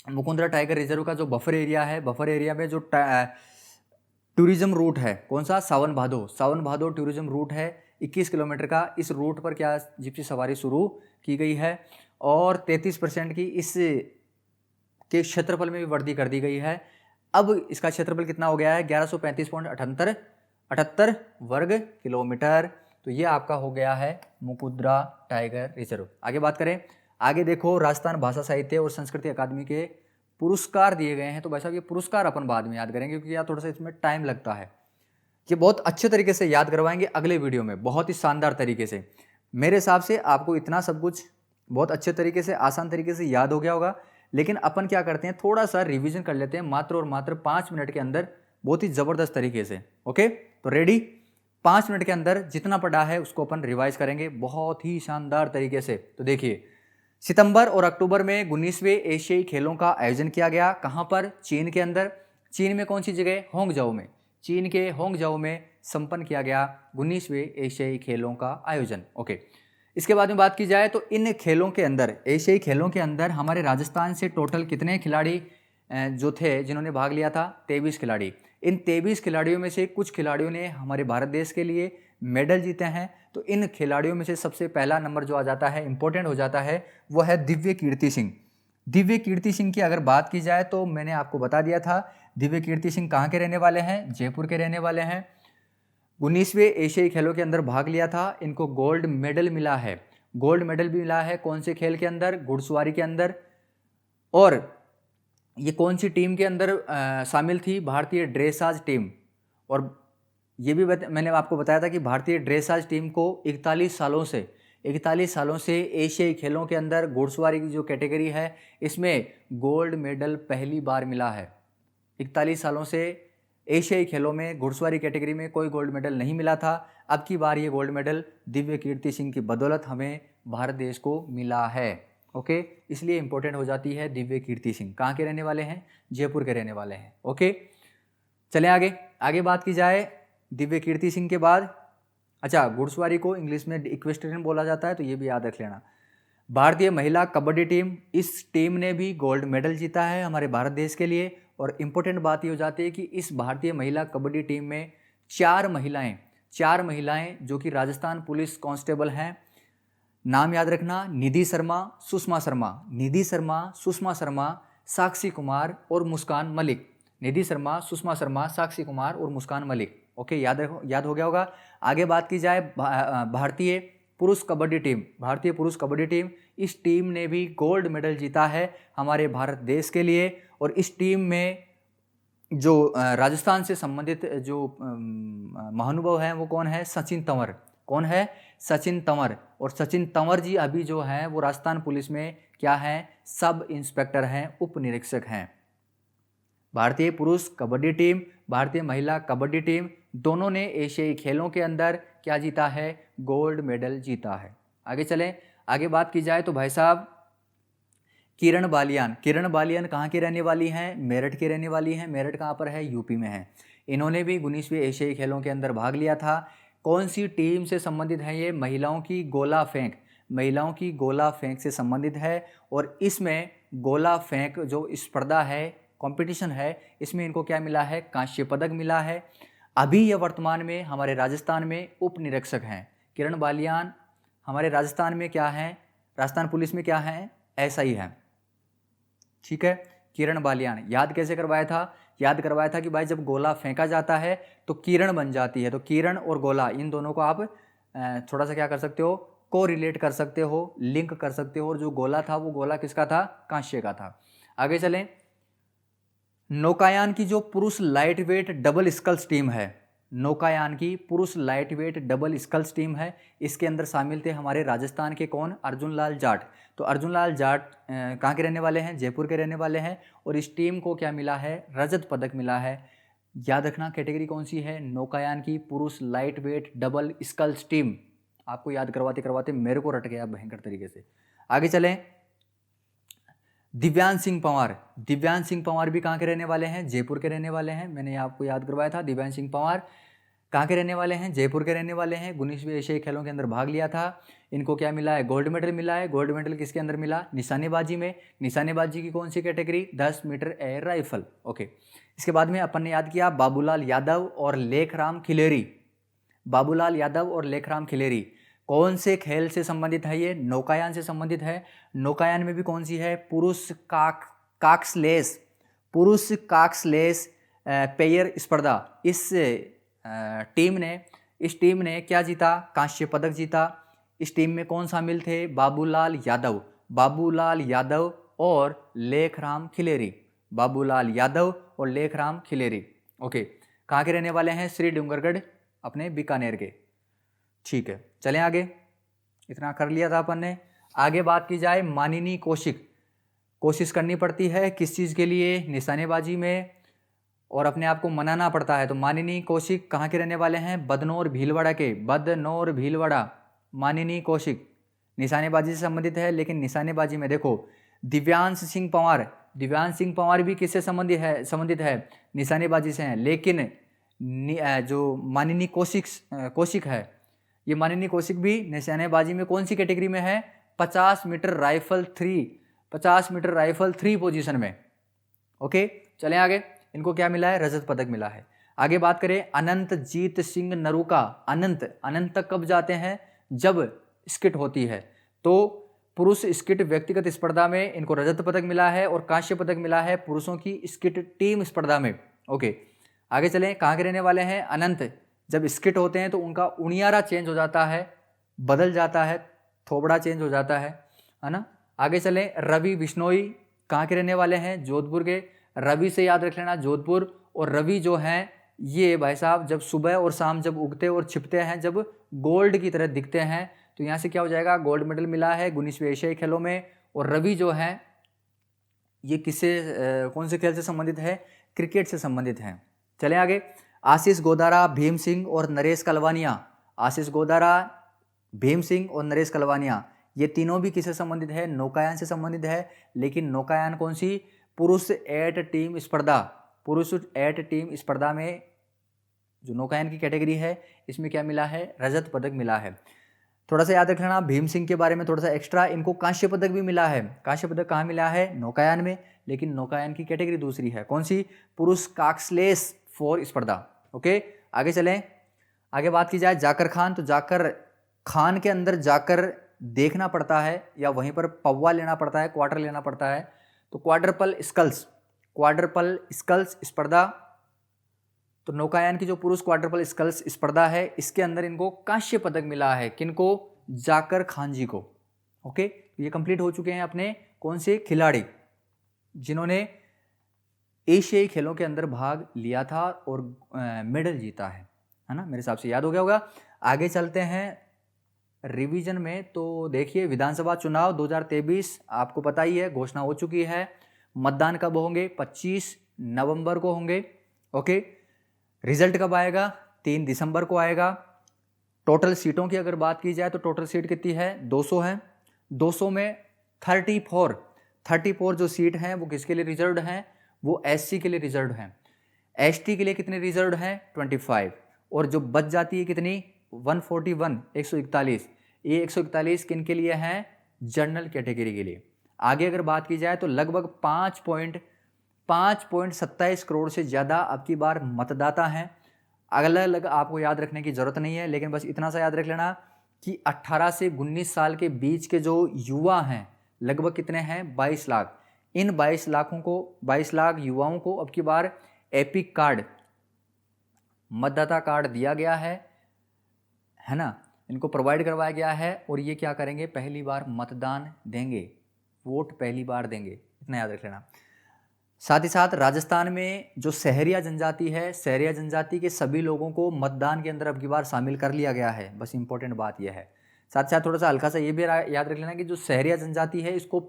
मुकुंदरा टाइगर रिजर्व का जो बफर एरिया है, बफर एरिया में जो टूरिज्म रूट है, कौन सा? सावन भादो टूरिज्म रूट है 21 किलोमीटर का। इस रूट पर क्या जिप्सी सवारी शुरू की गई है। और 33% की इस के क्षेत्रफल में भी वृद्धि कर दी गई है। अब इसका क्षेत्रफल कितना हो गया है? 1135.78 वर्ग किलोमीटर। तो ये आपका हो गया है मुकुंदरा टाइगर रिजर्व। आगे बात करें, आगे देखो राजस्थान भाषा साहित्य और संस्कृति अकादमी के पुरस्कार दिए गए हैं। तो भाई साहब ये पुरस्कार अपन बाद में याद करेंगे क्योंकि यार थोड़ा सा इसमें टाइम लगता है। ये बहुत अच्छे तरीके से याद करवाएंगे अगले वीडियो में, बहुत ही शानदार तरीके से। मेरे हिसाब से आपको इतना सब कुछ बहुत अच्छे तरीके से, आसान तरीके से याद हो गया होगा। लेकिन अपन क्या करते हैं, थोड़ा सा रिवीजन कर लेते हैं मात्र और मात्र 5 मिनट के अंदर, बहुत ही ज़बरदस्त तरीके से। ओके, तो रेडी? 5 मिनट के अंदर जितना पढ़ा है उसको अपन रिवाइज करेंगे बहुत ही शानदार तरीके से। तो देखिए, सितंबर और अक्टूबर में 19वें एशियाई खेलों का आयोजन किया गया। कहाँ पर? चीन के अंदर। चीन में कौन सी जगह? होंगजाओ में। चीन के होंगजाओ में संपन्न किया गया 19वें एशियाई खेलों का आयोजन। ओके, इसके बाद में बात की जाए तो इन खेलों के अंदर, एशियाई खेलों के अंदर हमारे राजस्थान से टोटल कितने खिलाड़ी जो थे जिन्होंने भाग लिया था? 23 खिलाड़ी। इन 23 खिलाड़ियों में से कुछ खिलाड़ियों ने हमारे भारत देश के लिए मेडल जीते हैं। तो इन खिलाड़ियों में से सबसे पहला नंबर जो आ जाता है, इंपॉर्टेंट हो जाता है, वो है दिव्य कीर्ति सिंह। दिव्य कीर्ति सिंह की अगर बात की जाए तो मैंने आपको बता दिया था, दिव्य कीर्ति सिंह कहाँ के रहने वाले हैं? जयपुर के रहने वाले हैं। 19वें एशियाई खेलों के अंदर भाग लिया था, इनको गोल्ड मेडल मिला है। गोल्ड मेडल भी मिला है कौन से खेल के अंदर? घुड़सवारी के अंदर। और ये कौन सी टीम के अंदर शामिल थी? भारतीय ड्रेसाज टीम। और ये भी मैंने आपको बताया था कि भारतीय ड्रेसाज टीम को 41 सालों से एशियाई खेलों के अंदर घुड़सवारी की जो कैटेगरी है इसमें गोल्ड मेडल पहली बार मिला है। 41 सालों से एशियाई खेलों में घुड़सवारी कैटेगरी में कोई गोल्ड मेडल नहीं मिला था। अब की बार ये गोल्ड मेडल दिव्य कीर्ति सिंह की बदौलत हमें भारत देश को मिला है। ओके, इसलिए इंपॉर्टेंट हो जाती है दिव्य कीर्ति सिंह। कहाँ के रहने वाले हैं? जयपुर के रहने वाले हैं। ओके, चलें आगे बात की जाए दिव्य कीर्ति सिंह के बाद। अच्छा, घुड़सवारी को इंग्लिश में इक्वेस्ट्रियन बोला जाता है, तो ये भी याद रख लेना। भारतीय महिला कबड्डी टीम, इस टीम ने भी गोल्ड मेडल जीता है हमारे भारत देश के लिए। और इम्पोर्टेंट बात ये हो जाती है कि इस भारतीय महिला कबड्डी टीम में 4 महिलाएं जो कि राजस्थान पुलिस कांस्टेबल हैं। नाम याद रखना, निधि शर्मा, सुषमा शर्मा, साक्षी कुमार और मुस्कान मलिक। निधि शर्मा, सुषमा शर्मा, साक्षी कुमार और मुस्कान मलिक। ओके, याद हो गया होगा। आगे बात की जाए भारतीय पुरुष कबड्डी टीम, इस टीम ने भी गोल्ड मेडल जीता है हमारे भारत देश के लिए। और इस टीम में जो राजस्थान से संबंधित जो महानुभव हैं वो कौन है? सचिन तंवर। कौन है? सचिन तंवर। और सचिन तंवर जी अभी जो हैं वो राजस्थान पुलिस में क्या हैं? सब इंस्पेक्टर हैं, उप निरीक्षक हैं। भारतीय पुरुष कबड्डी टीम, भारतीय महिला कबड्डी टीम, दोनों ने एशियाई खेलों के अंदर क्या जीता है? गोल्ड मेडल जीता है। आगे चलें, आगे बात की जाए तो भाई साहब किरण बालियान कहाँ की रहने वाली हैं? मेरठ की रहने वाली हैं। मेरठ कहाँ पर है? यूपी में है। इन्होंने भी 19वें एशियाई खेलों के अंदर भाग लिया था। कौन सी टीम से संबंधित है ये? महिलाओं की गोला फेंक से संबंधित है। और इसमें गोला फेंक जो स्पर्धा है, कंपटीशन है, इसमें इनको क्या मिला है? कांस्य पदक मिला है। अभी ये वर्तमान में हमारे राजस्थान में उप निरीक्षक हैं। किरण बालियान हमारे राजस्थान में क्या हैं? राजस्थान पुलिस में क्या हैं? ऐसा ही है। ठीक है, किरण बालियान। याद कैसे करवाया था? याद करवाया था कि भाई जब गोला फेंका जाता है तो किरण बन जाती है। तो किरण और गोला, इन दोनों को आप थोड़ा सा क्या कर सकते हो? को रिलेट कर सकते हो, लिंक कर सकते हो। और जो गोला था वो गोला किसका था? कांस्य का था। आगे चलें, नौकायान की जो पुरुष light weight double sculls team है, नौकायान की पुरुष light weight double sculls team है, इसके अंदर शामिल थे हमारे राजस्थान के कौन? अर्जुन लाल जाट। तो अर्जुन लाल जाट कहाँ के रहने वाले हैं? जयपुर के रहने वाले हैं। और इस टीम को क्या मिला है? रजत पदक मिला है। याद रखना कैटेगरी कौन सी है? नौकायान की पुरुष light weight double sculls team. आपको याद करवाते करवाते मेरे को रट गया भयंकर तरीके से। आगे चलें, दिव्यांश सिंह पंवार भी कहाँ के रहने वाले हैं? जयपुर के रहने वाले हैं। मैंने आपको याद करवाया था। दिव्यांश सिंह पंवार कहाँ के रहने वाले हैं? जयपुर के रहने वाले हैं। 19वें एशियाई खेलों के अंदर भाग लिया था। इनको क्या मिला है? गोल्ड मेडल मिला है। गोल्ड मेडल किसके अंदर मिला? निशानेबाजी में। निशानेबाजी की कौन सी category? 10 metre air rifle. Okay, इसके बाद में अपन ने याद किया बाबूलाल यादव और लेखराम खिलेरी। कौन से खेल से संबंधित है ये? नौकायान से संबंधित है। नौकायान में भी कौन सी है? पुरुष काक्सलेस पेयर स्पर्धा। इस टीम ने क्या जीता? कांस्य पदक जीता। इस टीम में कौन शामिल थे? बाबूलाल यादव और लेखराम खिलेरी। ओके, कहाँ के रहने वाले हैं? श्री डूंगरगढ़, अपने बीकानेर के। ठीक है, चलें आगे। इतना कर लिया था अपन ने। आगे बात की जाए मानिनी कौशिक। कोशिश करनी पड़ती है किस चीज़ के लिए? निशानेबाजी में, और अपने आप को मनाना पड़ता है। तो मानिनी कौशिक कहाँ के रहने वाले हैं? बदनौर भीलवाड़ा। मानिनी कौशिक निशानेबाजी से संबंधित है। लेकिन निशानेबाजी में देखो दिव्यांश सिंह पंवार भी किससे संबंधित है? निशानेबाजी से हैं। लेकिन जो मानिनी कौशिक है, ये माननीय कौशिक भी निशानेबाजी में कौन सी कैटेगरी में है? 50 meter rifle 3, 50 meter rifle 3 position में। ओके, चलें आगे। इनको क्या मिला है? रजत पदक मिला है। आगे बात करें अनंतजीत सिंह नरूका। अनंत तक कब जाते हैं? जब स्किट होती है। तो पुरुष स्किट व्यक्तिगत स्पर्धा में इनको रजत पदक मिला है और कांस्य पदक मिला है पुरुषों की स्किट टीम स्पर्धा में। ओके, आगे चलें। कहाँ के रहने वाले हैं? अनंत। जब स्किट होते हैं तो उनका उनियारा चेंज हो जाता है, बदल जाता है, थोबड़ा चेंज हो जाता है ना। आगे चलें। रवि बिश्नोई कहाँ के रहने वाले हैं? जोधपुर के। रवि से याद रख लेना जोधपुर। और रवि जो हैं ये भाई साहब जब सुबह और शाम जब उगते और छिपते हैं, जब गोल्ड की तरह दिखते हैं, तो यहाँ से क्या हो जाएगा? गोल्ड मेडल मिला है 19वें एशियाई खेलों में। और रवि जो है ये किससे कौन से खेल से संबंधित है? क्रिकेट से संबंधित हैं। चलें आगे। आशीष गोदारा, भीम सिंह और नरेश कलवानिया। आशीष गोदारा, भीम सिंह और नरेश कलवानिया ये तीनों भी किससे संबंधित है? नौकायान से संबंधित है। लेकिन नौकायान कौन सी? पुरुष 8 टीम स्पर्धा। पुरुष 8 टीम स्पर्धा में जो नौकायान की कैटेगरी है इसमें क्या मिला है? रजत पदक मिला है। थोड़ा सा याद रखना भीम सिंह के बारे में थोड़ा सा एक्स्ट्रा, इनको कांस्य पदक भी मिला है। कांस्य पदक कहाँ मिला है? नौकायान में। लेकिन नौकायान की कैटेगरी दूसरी है। कौन सी? पुरुष काक्सलेस 4 स्पर्धा। ओके, आगे चलें। आगे बात की जाए जाकर खान, तो जाकर खान के अंदर जाकर देखना पड़ता है या वहीं पर पौवा लेना पड़ता है, क्वार्टर लेना पड़ता है। तो क्वाड्रपल स्कल्स स्पर्धा, तो नौकायान की जो पुरुष क्वाड्रपल स्कल्स स्पर्धा है इसके अंदर इनको कांस्य पदक मिला है। किनको? जाकर खान जी को। ओके, ये कंप्लीट हो चुके हैं अपने कौन से खिलाड़ी जिन्होंने एशियाई खेलों के अंदर भाग लिया था और मेडल जीता है ना। मेरे हिसाब से याद हो गया होगा। आगे चलते हैं रिवीजन में। तो देखिए विधानसभा चुनाव 2023 आपको पता ही है, घोषणा हो चुकी है। मतदान कब होंगे? 25 नवंबर को होंगे। ओके, रिजल्ट कब आएगा? 3 दिसंबर को आएगा। टोटल सीटों की अगर बात की जाए तो टोटल सीट कितनी है? 200 है। 200 में 34 जो सीट हैं वो किसके लिए रिजर्व्ड हैं? वो एससी के लिए रिजर्व्ड हैं। एसटी के लिए कितने रिजर्व्ड हैं? 25। और जो बच जाती है कितनी? 141, 141। ये 141 किन के लिए हैं? जनरल कैटेगरी के लिए। आगे अगर बात की जाए तो लगभग 5.27 करोड़ से ज़्यादा अब की बार मतदाता हैं। अलग अलग आपको याद रखने की ज़रूरत नहीं है, लेकिन बस इतना सा याद रख लेना कि 18 से 19 साल के बीच के जो युवा हैं लगभग कितने हैं? 22 लाख। इन 22 लाख युवाओं को अब की बार एपिक कार्ड, मतदाता कार्ड दिया गया है ना, इनको प्रोवाइड करवाया गया है। और ये क्या करेंगे? पहली बार मतदान देंगे, वोट पहली बार देंगे, इतना याद रख लेना। साथ ही साथ राजस्थान में जो सहरिया जनजाति है, सहरिया जनजाति के सभी लोगों को मतदान के अंदर अब की बार शामिल कर लिया गया है। बस इंपॉर्टेंट बात यह है। साथ ही साथ थोड़ा सा हल्का सा ये भी याद रख लेना कि जो सहरिया जनजाति है इसको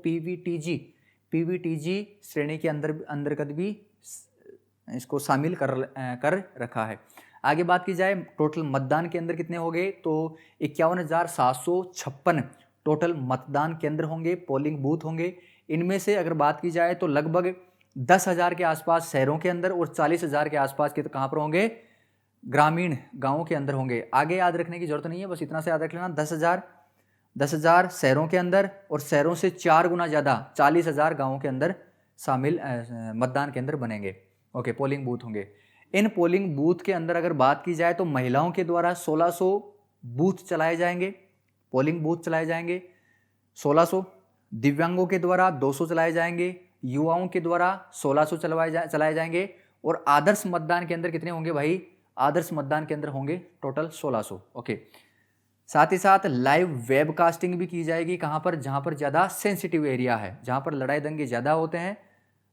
पीवीटीजी श्रेणी के अंतर्गत भी इसको शामिल कर रखा है। आगे बात की जाए टोटल मतदान के अंदर कितने हो गए? तो 51,756 टोटल मतदान केंद्र होंगे, पोलिंग बूथ होंगे। इनमें से अगर बात की जाए तो लगभग 10,000 के आसपास शहरों के अंदर और 40,000 के आसपास के तो कहाँ पर होंगे? ग्रामीण गांवों के अंदर होंगे। आगे याद रखने की जरूरत नहीं है, बस इतना से याद रख लेना। 10,000 शहरों के अंदर और शहरों से 4 गुना ज़्यादा 40,000 गाँवों के अंदर शामिल मतदान केंद्र बनेंगे। ओके, पोलिंग बूथ होंगे। इन पोलिंग बूथ के अंदर अगर बात की जाए तो महिलाओं के द्वारा 1600 बूथ चलाए जाएंगे, पोलिंग बूथ चलाए जाएंगे 1600। दिव्यांगों के द्वारा 200 चलाए जाएंगे, युवाओं के द्वारा 1600 चलाए जाएंगे। और आदर्श मतदान केंद्र कितने होंगे भाई? आदर्श मतदान केंद्र होंगे टोटल 1600। ओके, साथ ही साथ लाइव वेबकास्टिंग भी की जाएगी। कहाँ पर? जहाँ पर ज़्यादा सेंसिटिव एरिया है, जहाँ पर लड़ाई दंगे ज़्यादा होते हैं,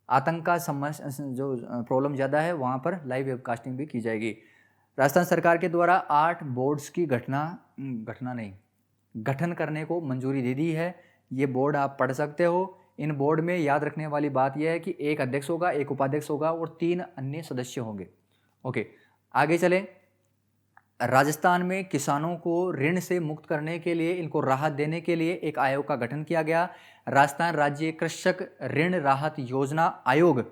आतंक का समस्या जो प्रॉब्लम ज़्यादा है, वहाँ पर लाइव वेबकास्टिंग भी की जाएगी। राजस्थान सरकार के द्वारा 8 बोर्ड्स की गठन करने को मंजूरी दे दी है। ये बोर्ड आप पढ़ सकते हो। इन बोर्ड में याद रखने वाली बात यह है कि एक अध्यक्ष होगा, एक उपाध्यक्ष होगा और 3 अन्य सदस्य होंगे। ओके, आगे चलें। राजस्थान में किसानों को ऋण से मुक्त करने के लिए, इनको राहत देने के लिए एक आयोग का गठन किया गया, राजस्थान राज्य कृषक ऋण राहत योजना आयोग।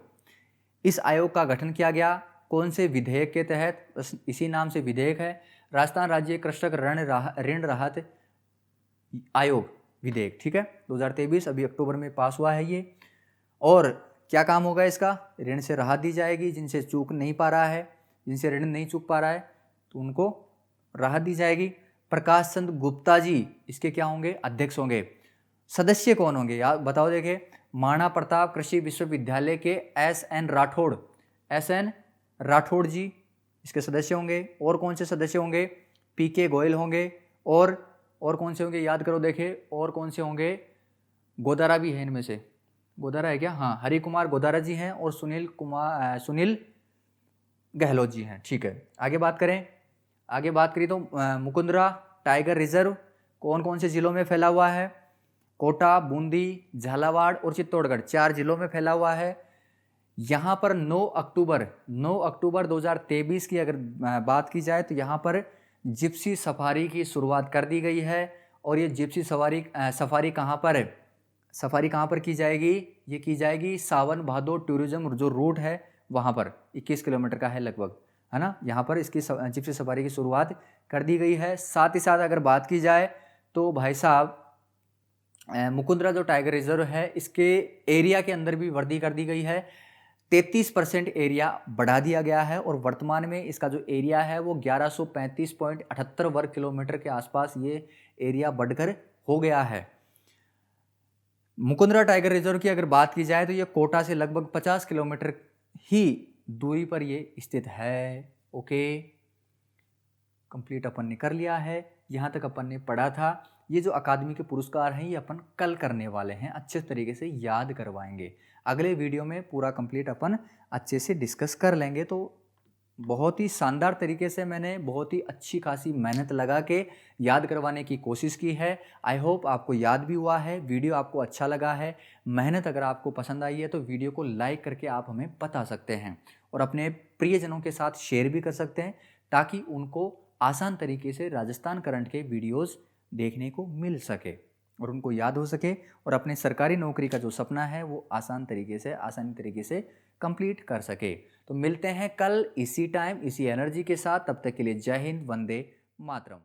इस आयोग का गठन किया गया कौन से विधेयक के तहत? बस इसी नाम से विधेयक है। राजस्थान राज्य कृषक ऋण राहत आयोग विधेयक, ठीक है, 2023 अभी अक्टूबर में पास हुआ है ये। और क्या काम होगा इसका? ऋण से राहत दी जाएगी, जिनसे चूक नहीं पा रहा है, जिनसे ऋण नहीं चूक पा रहा है तो उनको राहत दी जाएगी। प्रकाश चंद्र गुप्ता जी इसके क्या होंगे? अध्यक्ष होंगे। सदस्य कौन होंगे यार बताओ? देखे, महाराणा प्रताप कृषि विश्वविद्यालय के एस.एन. राठौड़ जी इसके सदस्य होंगे। और कौन से सदस्य होंगे? पी.के. गोयल होंगे। और कौन से होंगे? याद करो, देखे और कौन से होंगे? गोदारा भी है इनमें से, गोदारा है क्या? हाँ, हरि कुमार गोदारा जी हैं और सुनील गहलोत जी हैं, ठीक है। आगे बात करें तो मुकुंदरा टाइगर रिजर्व कौन कौन से जिलों में फैला हुआ है? कोटा, बूंदी, झालावाड़ और चित्तौड़गढ़ 4 जिलों में फैला हुआ है। यहाँ पर 9 अक्टूबर 2023 की अगर बात की जाए तो यहाँ पर जिप्सी सफारी की शुरुआत कर दी गई है। और ये जिप्सी सफारी कहाँ पर की जाएगी? ये की जाएगी सावन भादो टूरिज्म जो रूट है वहाँ पर, 21 किलोमीटर का है लगभग, है ना। यहाँ पर इसकी जिप्सी सफारी की शुरुआत कर दी गई है। साथ ही साथ अगर बात की जाए तो भाई साहब मुकुंदरा जो टाइगर रिजर्व है इसके एरिया के अंदर भी वृद्धि कर दी गई है। 33% एरिया बढ़ा दिया गया है और वर्तमान में इसका जो एरिया है वो 1135.78 वर्ग किलोमीटर के आसपास ये एरिया बढ़कर हो गया है। मुकुंदरा टाइगर रिजर्व की अगर बात की जाए तो ये कोटा से लगभग 50 किलोमीटर ही दूरी पर ये स्थित है। ओके, कंप्लीट अपन ने कर लिया है। यहाँ तक अपन ने पढ़ा था। ये जो अकादमी के पुरस्कार हैं ये अपन कल करने वाले हैं, अच्छे तरीके से याद करवाएंगे। अगले वीडियो में पूरा कंप्लीट अपन अच्छे से डिस्कस कर लेंगे। तो बहुत ही शानदार तरीके से मैंने बहुत ही अच्छी खासी मेहनत लगा के याद करवाने की कोशिश की है। आई होप आपको याद भी हुआ है, वीडियो आपको अच्छा लगा है। मेहनत अगर आपको पसंद आई है तो वीडियो को लाइक करके आप हमें बता सकते हैं और अपने प्रियजनों के साथ शेयर भी कर सकते हैं ताकि उनको आसान तरीके से राजस्थान करंट के वीडियोस देखने को मिल सके और उनको याद हो सके और अपने सरकारी नौकरी का जो सपना है वो आसानी तरीके से कंप्लीट कर सके। तो मिलते हैं कल इसी टाइम इसी एनर्जी के साथ। तब तक के लिए जय हिंद, वंदे मातरम।